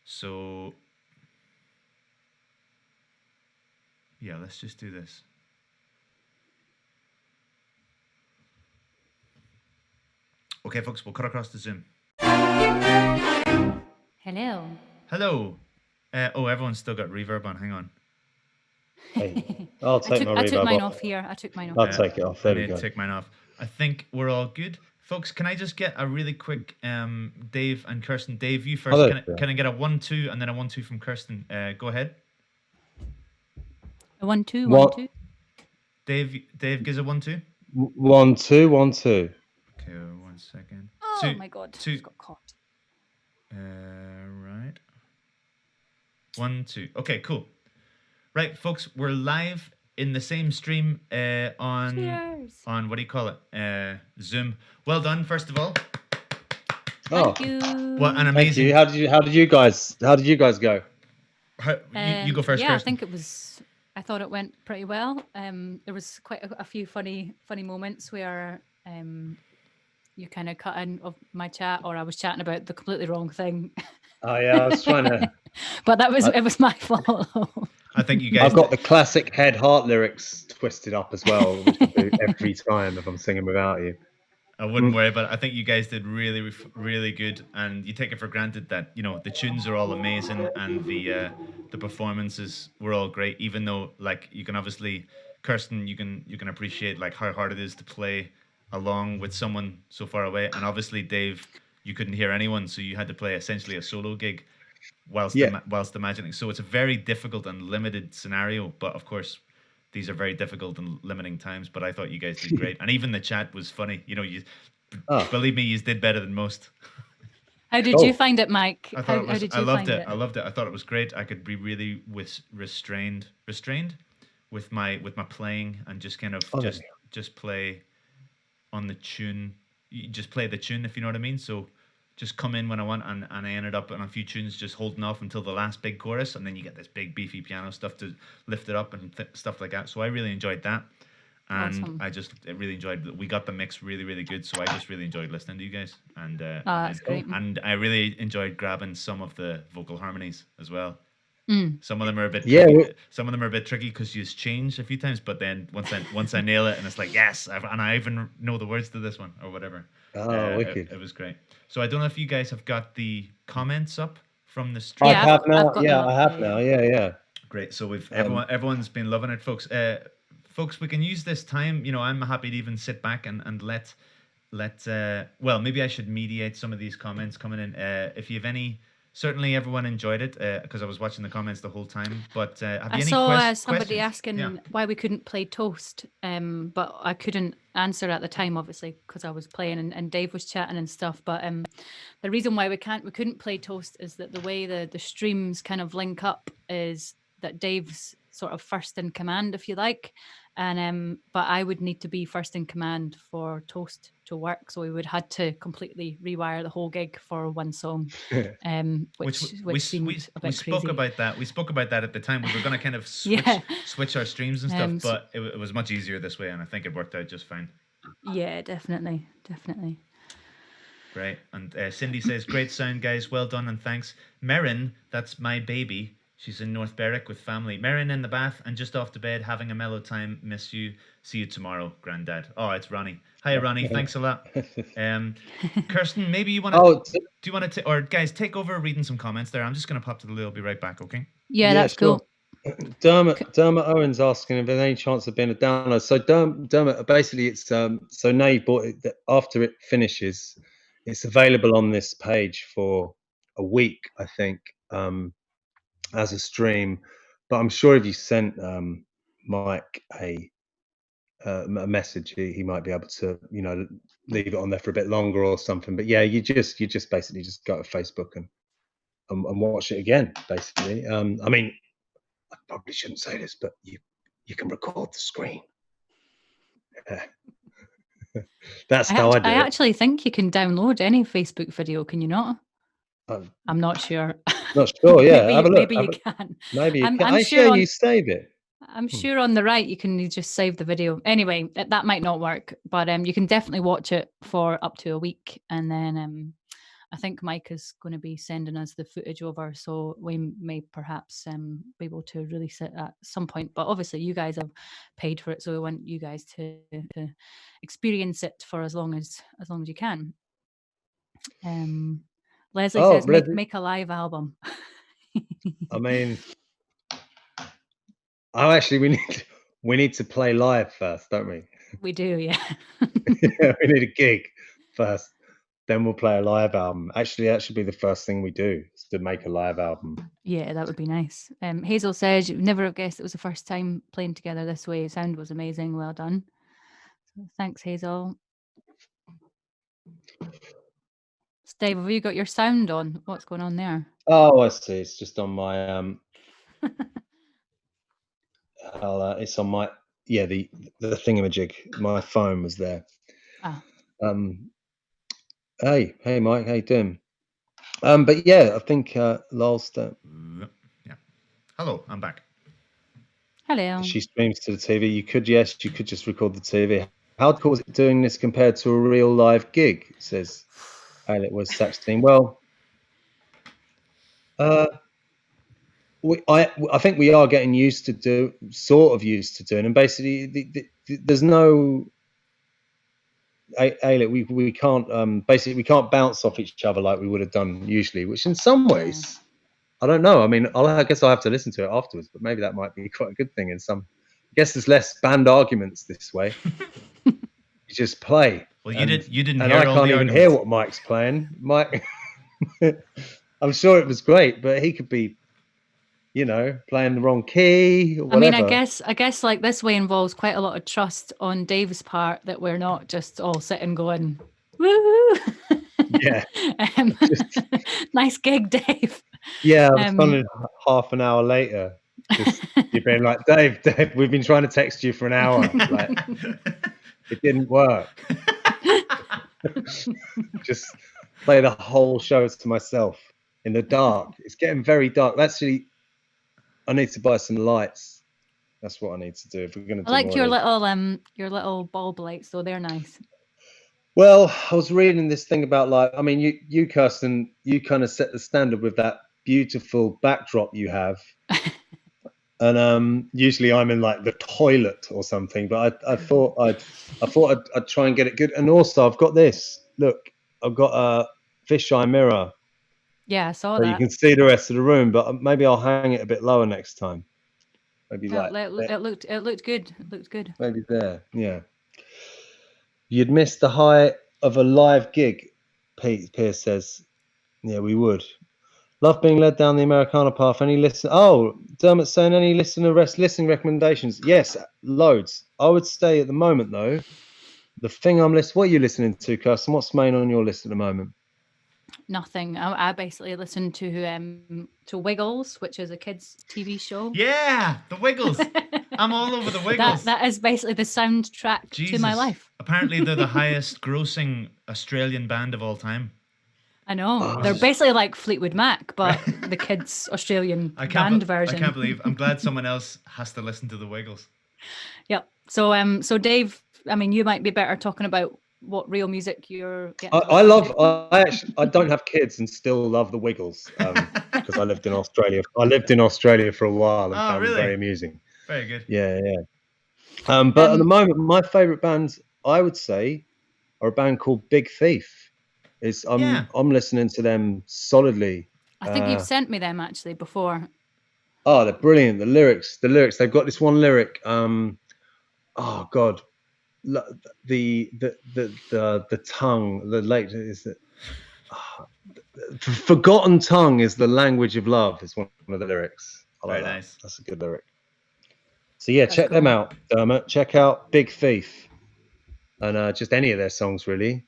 So... yeah, let's just do this. Okay, folks, we'll cut across to Zoom. Hello. Hello. Everyone's still got reverb on. Hang on. Hey, I'll take my I took reverb mine off. off here. I took mine off. I'll take it off. There we go. Take mine off. I think we're all good. Folks, can I just get a really quick Dave and Kirsten? Dave, you first. Hello. Can I get a 1-2 and then a 1-2 from Kirsten? Go ahead. A 1-2, What? 1-2. Dave gives a 1-2. 1 2 1 2. Okay, 1 second. Oh Two- my God, two- just got caught. Right. 1-2. Okay, cool. Right, folks, we're live in the same stream on Cheers. what do you call it? Zoom. Well done, first of all. Oh, Thank you. What an thank amazing. you. How did you guys go? You go first, Yeah, I Kirsten. think I thought it went pretty well. There was quite a few funny moments where you kind of cut in of my chat, or I was chatting about the completely wrong thing. Oh yeah, I was trying to. But it was my fault. I think you guys. I've got the classic Head Heart lyrics twisted up as well, which I do every time if I'm singing without you. I wouldn't worry about it. I think you guys did really, really good, and you take it for granted that the tunes are all amazing and the performances were all great. Even though, like, you can obviously, Kirsten, you can appreciate like how hard it is to play along with someone so far away, and obviously Dave, you couldn't hear anyone, so you had to play essentially a solo gig whilst Yeah. whilst imagining. So it's a very difficult and limited scenario, but of course these are very difficult and limiting times. But I thought you guys did great, and even the chat was funny. You Oh, believe me, you did better than most. How did Cool. you find it, Mike? I How, thought it how was. did I you loved find it. I loved it. I thought it was great. I could be really restrained with my playing, and just kind of Oh, just play on the tune. You just play the tune, if you know what I mean. So just come in when I want, and I ended up on a few tunes just holding off until the last big chorus, and then you get this big beefy piano stuff to lift it up and stuff like that. So I really enjoyed that, and Awesome. I really enjoyed that. We got the mix really, really good. So I just really enjoyed listening to you guys, and That's great. and I really enjoyed grabbing some of the vocal harmonies as well. Mm. Some of them are a bit Yeah, tricky. Some of them are a bit tricky because you change a few times. But then once I nail it, and it's like yes, and I even know the words to this one or whatever. wicked. It was great. So I don't know if you guys have got the comments up from the stream. I Yeah, have I've now. got them Yeah, up, I have yeah. now. Yeah. Great. So we've Um, everyone's been loving it, folks. Folks, we can use this time. I'm happy to even sit back and let well, maybe I should mediate some of these comments coming in. If you have any, certainly everyone enjoyed it because I was watching the comments the whole time. But have I you any saw somebody questions? asking Yeah. why we couldn't play Toast, but I couldn't answer at the time, obviously, because I was playing and Dave was chatting and stuff. But the reason why we couldn't play Toast is that the way the streams kind of link up is that Dave's sort of first in command, if you like, and but I would need to be first in command for Toast to work, so we would had to completely rewire the whole gig for one song, which seemed a bit we spoke crazy. about that. We spoke about that at the time. We were going to kind of Yeah. switch our streams and stuff, So- but it was much easier this way, and I think it worked out just fine. Yeah, definitely. Great. And Cindy says, "Great sound, guys. Well done and thanks." Merrin, that's my baby. She's in North Berwick with family. Merrin in the bath and just off to bed, having a mellow time. Miss you. See you tomorrow, Granddad. Oh, it's Ronnie. Hi, Ronnie. Thanks a lot. Kirsten, maybe you want to. oh, Do you want to, or guys, take over reading some comments there? I'm just going to pop to the loo. I'll be right back, okay? Yeah, that's sure. cool. Dermot Owens asking if there's any chance of being a download. So Dermot, basically, it's so now you bought it. After it finishes, it's available on this page for a week, I think, as a stream. But I'm sure if you sent Mike a message, he might be able to, leave it on there for a bit longer or something. But yeah, you just basically just go to Facebook and watch it again. Basically, I mean, I probably shouldn't say this, but you can record the screen. That's how I do I it. actually think you can download any Facebook video, can you not? I'm not sure. Not sure. Yeah, maybe, have a look. maybe you can. Maybe you I'm can. sure you save it. I'm sure on the right you can just save the video. Anyway, that might not work, but you can definitely watch it for up to a week, and then I think Mike is going to be sending us the footage over, so we may perhaps be able to release it at some point. But obviously, you guys have paid for it, so we want you guys to experience it for as long as you can. Leslie says, make a live album. I mean, we need to play live first, don't we? We do, yeah. Yeah, we need a gig first. Then we'll play a live album. Actually, that should be the first thing we do, is to make a live album. Yeah, that would be nice. Hazel says, you'd never have guessed it was the first time playing together this way. Sound was amazing. Well done. So thanks, Hazel. Steve, have you got your sound on? What's going on there? Oh, I see. It's just on my it's on my the thingamajig. My phone was there. Ah. Hey Mike, how you doing? But yeah, I think last yeah. Hello, I'm back. Hello. She streams to the TV. You could just record the TV. How cool is it doing this compared to a real live gig? Says Alec was Saxton. Well, I think we are getting used to doing, and basically there's no we can't basically we can't bounce off each other like we would have done usually, which in some ways, I don't know. I mean, I guess I'll have to listen to it afterwards, but maybe that might be quite a good thing in some. I guess there's less band arguments this way. You just play. Well, you didn't and hear I all can't the even arguments. hear what Mike's playing. Mike, I'm sure it was great, but he could be, playing the wrong key or whatever. I mean, I guess like this way involves quite a lot of trust on Dave's part that we're not just all sitting going, woo. Yeah. Nice gig, Dave. Yeah, I was wondering half an hour later. You've been like, Dave, we've been trying to text you for an hour. Like, it didn't work. Just play the whole show to myself in the dark. It's getting very dark. Actually, I need to buy some lights. That's what I need to do if we're going to do. I like your little bulb lights, though. They're nice. Well, I was reading this thing about I mean, you Kirsten, you kind of set the standard with that beautiful backdrop you have. And usually I'm in like the toilet or something, but I thought I'd try and get it good. And also I've got this. Look, I've got a fisheye mirror. Yeah, I saw so that. You can see the rest of the room, but maybe I'll hang it a bit lower next time. Maybe it looked good. It looked good. Maybe there, yeah. You'd miss the height of a live gig, Pierce says. Yeah, we would. Love being led down the Americana path. Dermot's saying any listening recommendations? Yes, loads. I would say at the moment though, the thing I'm listening. What are you listening to, Kirsten? What's main on your list at the moment? Nothing. I basically listened to Wiggles, which is a kids' TV show. Yeah, the Wiggles. I'm all over the Wiggles. That is basically the soundtrack to my life. Apparently, they're the highest grossing Australian band of all time. I know. They're basically like Fleetwood Mac, but the kids' Australian band version. I can't believe. I'm glad someone else has to listen to the Wiggles. Yep. So Dave, I mean, you might be better talking about what real music you're getting. I don't have kids and still love the Wiggles because I lived in Australia. I lived in Australia for a while and found it very amusing. Very good. Yeah. But at the moment, my favourite bands, I would say, are a band called Big Thief. I'm listening to them solidly. I think you've sent me them actually before. Oh, they're brilliant. The lyrics. They've got this one lyric. Oh God, the tongue. The late is that. Forgotten tongue is the language of love. Is one of the lyrics. Very nice. That's a good lyric. So yeah, check them out, Dermot. Check out Big Thief, and just any of their songs really.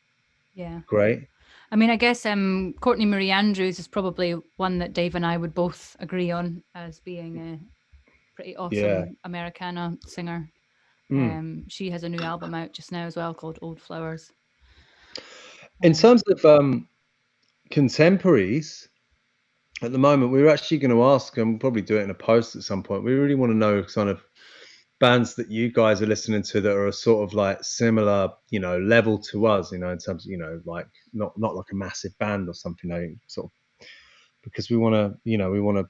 Yeah. Great. I mean, I guess Courtney Marie Andrews is probably one that Dave and I would both agree on as being a pretty awesome Americana singer. She has a new album out just now as well called Old Flowers. In terms of contemporaries, at the moment, we were actually going to ask, and we'll probably do it in a post at some point. We really want to know kind of bands that you guys are listening to that are sort of like similar, level to us, in terms of, like not like a massive band or something, sort of, because we want to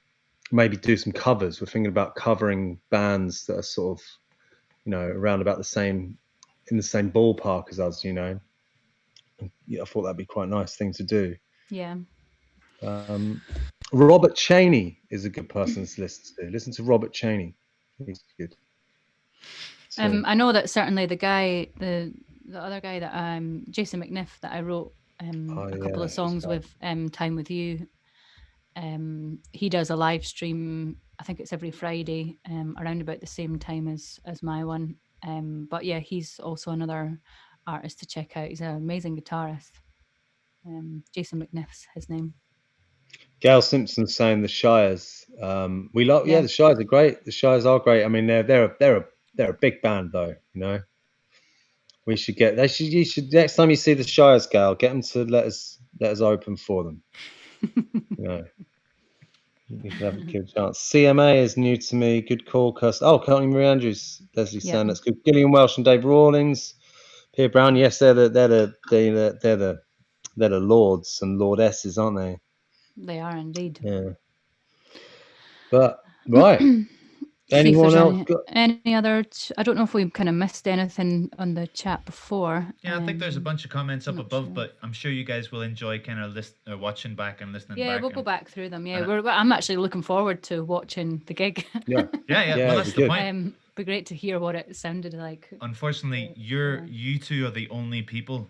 maybe do some covers. We're thinking about covering bands that are sort of, around about in the same ballpark as us, I thought that'd be quite a nice thing to do. Yeah. Robert Cheney is a good person to listen to. Listen to Robert Cheney. He's good. So, I know that certainly the other guy that Jason McNiff that I wrote a couple of songs with, Time With You. He does a live stream. I think it's every Friday, around about the same time as my one. But yeah, he's also another artist to check out. He's an amazing guitarist. Jason McNiff's his name. Gail Simpson's saying the Shires. We love, the Shires are great. The Shires are great. I mean, they're a big band though. We should you should next time you see the Shires, Gail, get them to let us open for them. You can have a good chance. CMA is new to me. Good call, Kirsten. Oh, Courtney Marie Andrews, Leslie Sand. That's good. Gillian Welsh and Dave Rawlings, Pierre Brown. Yes, they're the lords and lordesses, aren't they? They are indeed. Yeah. But right. see if Anyone there's else any other. I don't know if we kind of missed anything on the chat before. Yeah, I think there's a bunch of comments up not above, sure. but I'm sure you guys will enjoy kind of watching back and listening Yeah, back. we'll go back through them. Yeah, and I'm actually looking forward to watching the gig. Yeah. Yeah. Yeah, Well, it'd that's be the good. point. Be great to hear what it sounded like. Unfortunately, you two are the only people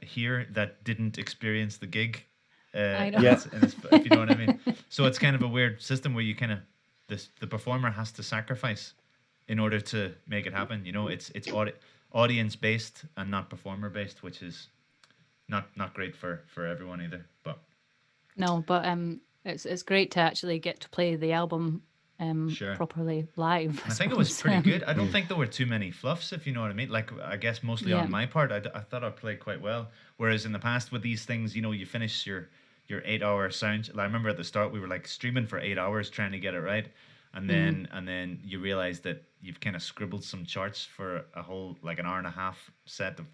here that didn't experience the gig. I know. If you know what I mean. So it's kind of a weird system where you kind of the performer has to sacrifice in order to make it happen. You know, it's audience based and not performer based, which is not great for everyone either. But no, but it's great to actually get to play the album Sure. properly live. I think it was pretty good. I don't think there were too many fluffs, if you know what I mean. Like, I guess mostly Yeah. on my part, I thought I played quite well. Whereas in the past with these things, you know, you finish your 8-hour sound. I remember at the start we were like streaming for 8 hours trying to get it right, and then you realize that you've kind of scribbled some charts for a whole like an hour and a half set of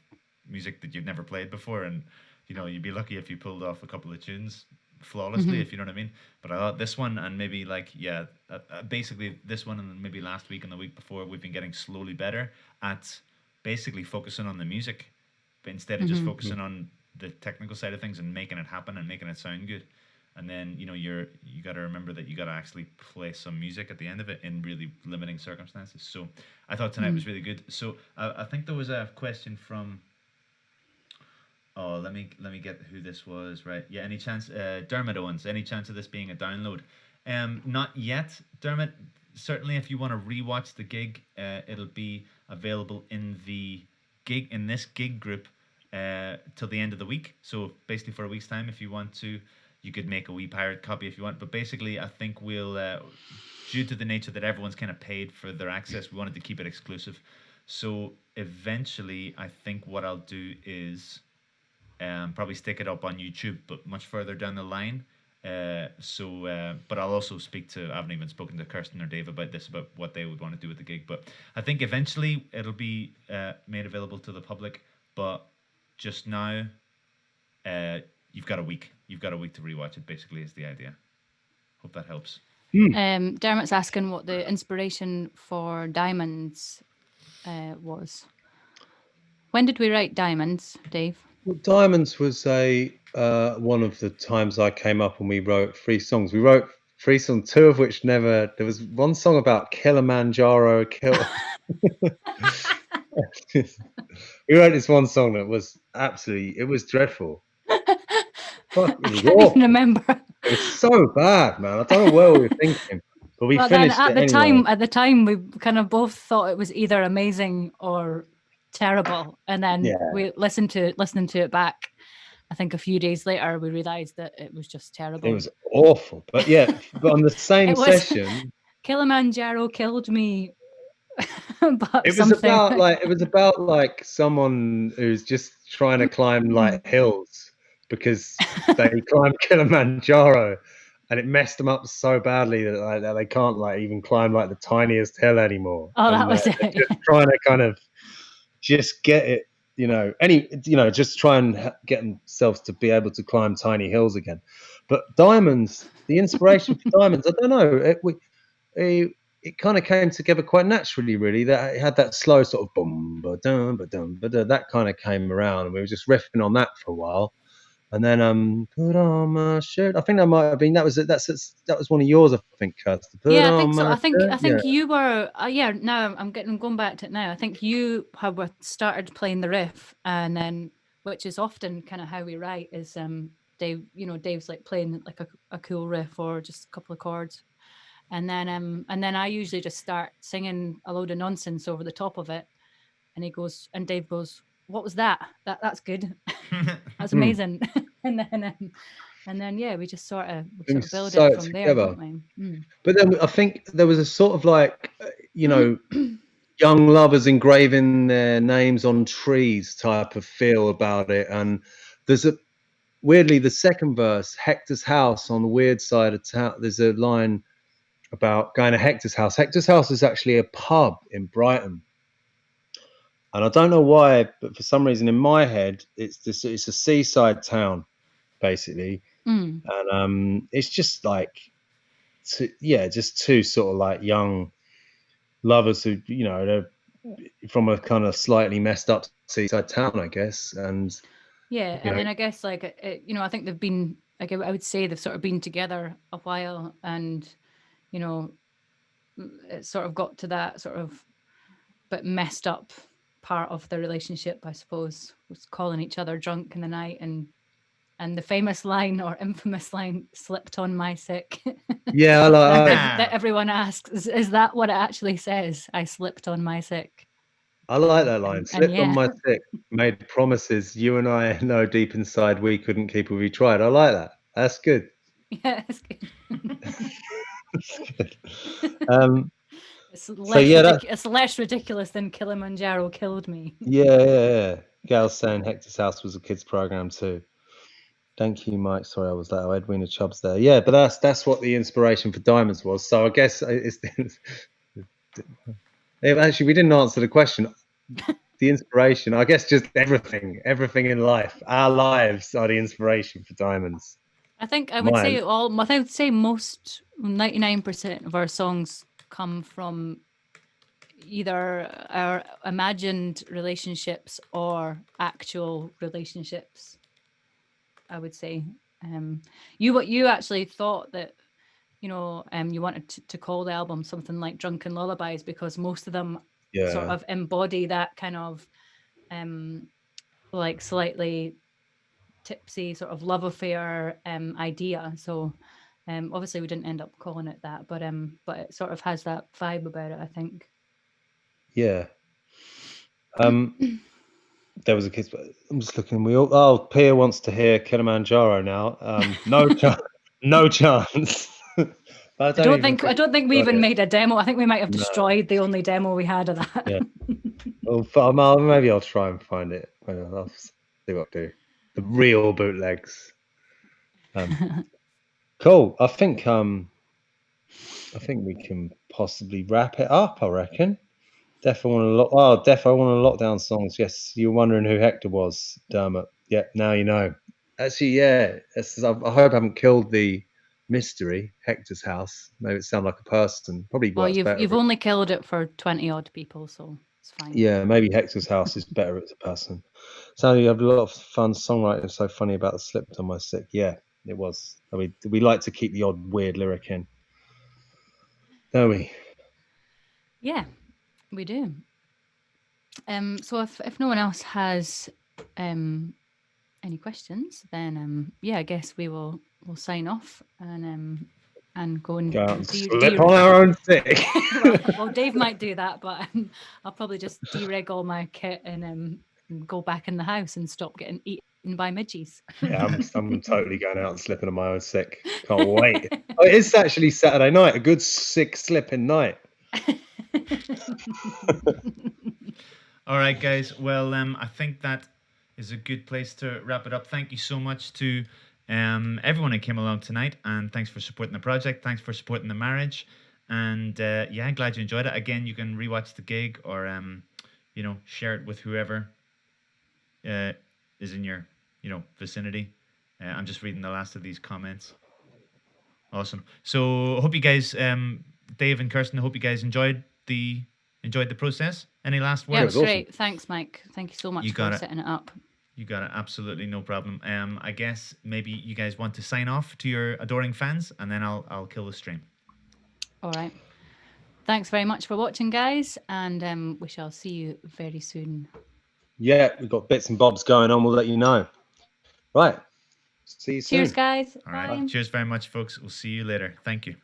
music that you've never played before, and you know you'd be lucky if you pulled off a couple of tunes flawlessly, if you know what I mean. But I thought this one and maybe like basically this one and maybe last week and the week before, we've been getting slowly better at basically focusing on the music, but instead of just focusing on the technical side of things and making it happen and making it sound good. And then you know you got to remember that you got to actually play some music at the end of it in really limiting circumstances. So I thought tonight was really good. So I think there was a question from. Oh, let me get who this was. Right, yeah. Any chance, Dermot Owens? Any chance of this being a download? Not yet, Dermot. Certainly, if you want to rewatch the gig, it'll be available in this gig group till the end of the week. So basically, for a week's time, if you want to, you could make a wee pirate copy if you want. But basically, I think we'll, due to the nature that everyone's kind of paid for their access, we wanted to keep it exclusive. So eventually, I think what I'll do is. Probably stick it up on YouTube, but much further down the line. But I'll also speak to. I haven't even spoken to Kirsten or Dave about this, about what they would want to do with the gig. But I think eventually it'll be made available to the public. But just now, you've got a week. You've got a week to rewatch it. Basically, is the idea. Hope that helps. Dermot's asking what the inspiration for Diamonds was. When did we write Diamonds, Dave? Well, Diamonds was one of the times I came up and we wrote 3 songs. We wrote 3 songs, 2 of which never. There was one song about Kilimanjaro. We wrote this one song that was it was dreadful. Fuck, I can't even remember. It was so bad, man. I don't know what we were thinking, but we finished at it the anyway. At the time, we kind of both thought it was either amazing or terrible, and then we listening to it back. I think a few days later we realized that it was just terrible. It was awful, but but on the same session, Kilimanjaro killed me. But it was about like someone who's just trying to climb like hills because they climbed Kilimanjaro, and it messed them up so badly that they can't like even climb like the tiniest hill anymore. Oh, that was it. Just trying to kind of just get it, just try and get themselves to be able to climb tiny hills again. But Diamonds, the inspiration for Diamonds, I don't know. It kind of came together quite naturally, really. That it had that slow sort of boom, ba-dum, ba-dum, ba-dum, that kind of came around, and we were just riffing on that for a while. And then put on my shirt. I think that might have been that was one of yours, I think, Kirsten. Yeah, I think so. I think you were. Now I'm going back to it now. I think you have started playing the riff, and then which is often kind of how we write is Dave. Dave's like playing like a cool riff or just a couple of chords. And then I usually just start singing a load of nonsense over the top of it, and Dave goes, "What was that? That's good. That's amazing." and then we just sort of build it from there, don't we? But then I think there was a sort of like young lovers engraving their names on trees type of feel about it, and there's weirdly the second verse, Hector's house on the weird side of town. There's a line about going to Hector's house. Hector's house is actually a pub in Brighton, and I don't know why, but for some reason in my head it's a seaside town basically, and it's just like just two sort of like young lovers who, you know, they're from a kind of slightly messed up seaside town, I guess. And Yeah, you and know, then I guess like you know, I think they've been like I would say they've sort of been together a while, and you know, it sort of got to that sort of bit messed up part of the relationship, I suppose, was calling each other drunk in the night, and the famous line or infamous line, "Slipped on my sick." yeah, That everyone asks, is that what it actually says? I slipped on my sick. I like that line. And Slipped on yeah, my sick, made promises you and I know deep inside we couldn't keep if we tried. I like that. That's good. yeah, it's good. um, It's so less yeah, that, it's less ridiculous than Kilimanjaro killed me. yeah. Gail's saying Hector's House was a kids program too. Thank you, Mike. Sorry, I was that. Edwina Chubbs there. Yeah, but that's what the inspiration for Diamonds was. So I guess it's actually we didn't answer the question. The inspiration, I guess, just everything in life. Our lives are the inspiration for Diamonds. I think I would Mine. say I would say most 99% of our songs come from either our imagined relationships or actual relationships. I would say. You actually thought that you wanted to call the album something like Drunken Lullabies because most of them sort of embody that kind of like slightly tipsy sort of love affair idea. So obviously we didn't end up calling it that, but it sort of has that vibe about it, I think. Yeah. There was a kid. I'm just looking. Pia wants to hear Kilimanjaro now. No chance. No chance. I I don't think we even it. made a demo. I think we might have No. destroyed the only demo we had of that. Yeah. Well, maybe I'll try and find it. I'll see what I do. The real bootlegs. Cool. I think we can possibly wrap it up. I reckon. Defo one of the lockdown songs. Yes, you're wondering who Hector was, Dermot. Yeah, now you know. Actually, yeah. I hope I haven't killed the mystery. Hector's House. Made it sound like a person. Probably Well, works better. you've only killed it for 20 odd people, so it's fine. Yeah, maybe Hector's House is better as a person. So you have a lot of fun songwriting. So funny about the slipped on my sick. Yeah, it was. I mean, we like to keep the odd weird lyric in, don't we? Yeah, we do. So if no one else has any questions, then I guess we'll sign off and go and Go out and slip on our own sick. well, Dave might do that, but I'll probably just de-rig all my kit and go back in the house and stop getting eaten by midges. Yeah, I'm totally going out and slipping on my own sick. Can't wait. Oh, it is actually Saturday night. A good sick slipping night. All right, guys. Well, I think that is a good place to wrap it up. Thank you so much to everyone who came along tonight, and thanks for supporting the project. Thanks for supporting the marriage, and glad you enjoyed it. Again, you can rewatch the gig or share it with whoever is in your vicinity. I'm just reading the last of these comments. Awesome. So I hope you guys, Dave and Kirsten, I hope you guys enjoyed the process. Any last words? Yeah, it was great. Thanks, Mike. Thank you so much for setting it up. You got it. Absolutely no problem. I guess maybe you guys want to sign off to your adoring fans, and then I'll kill the stream. All right. Thanks very much for watching, guys, and we shall see you very soon. Yeah, we've got bits and bobs going on. We'll let you know. Right. See you soon. Cheers, guys. All right. Cheers very much, folks. We'll see you later. Thank you.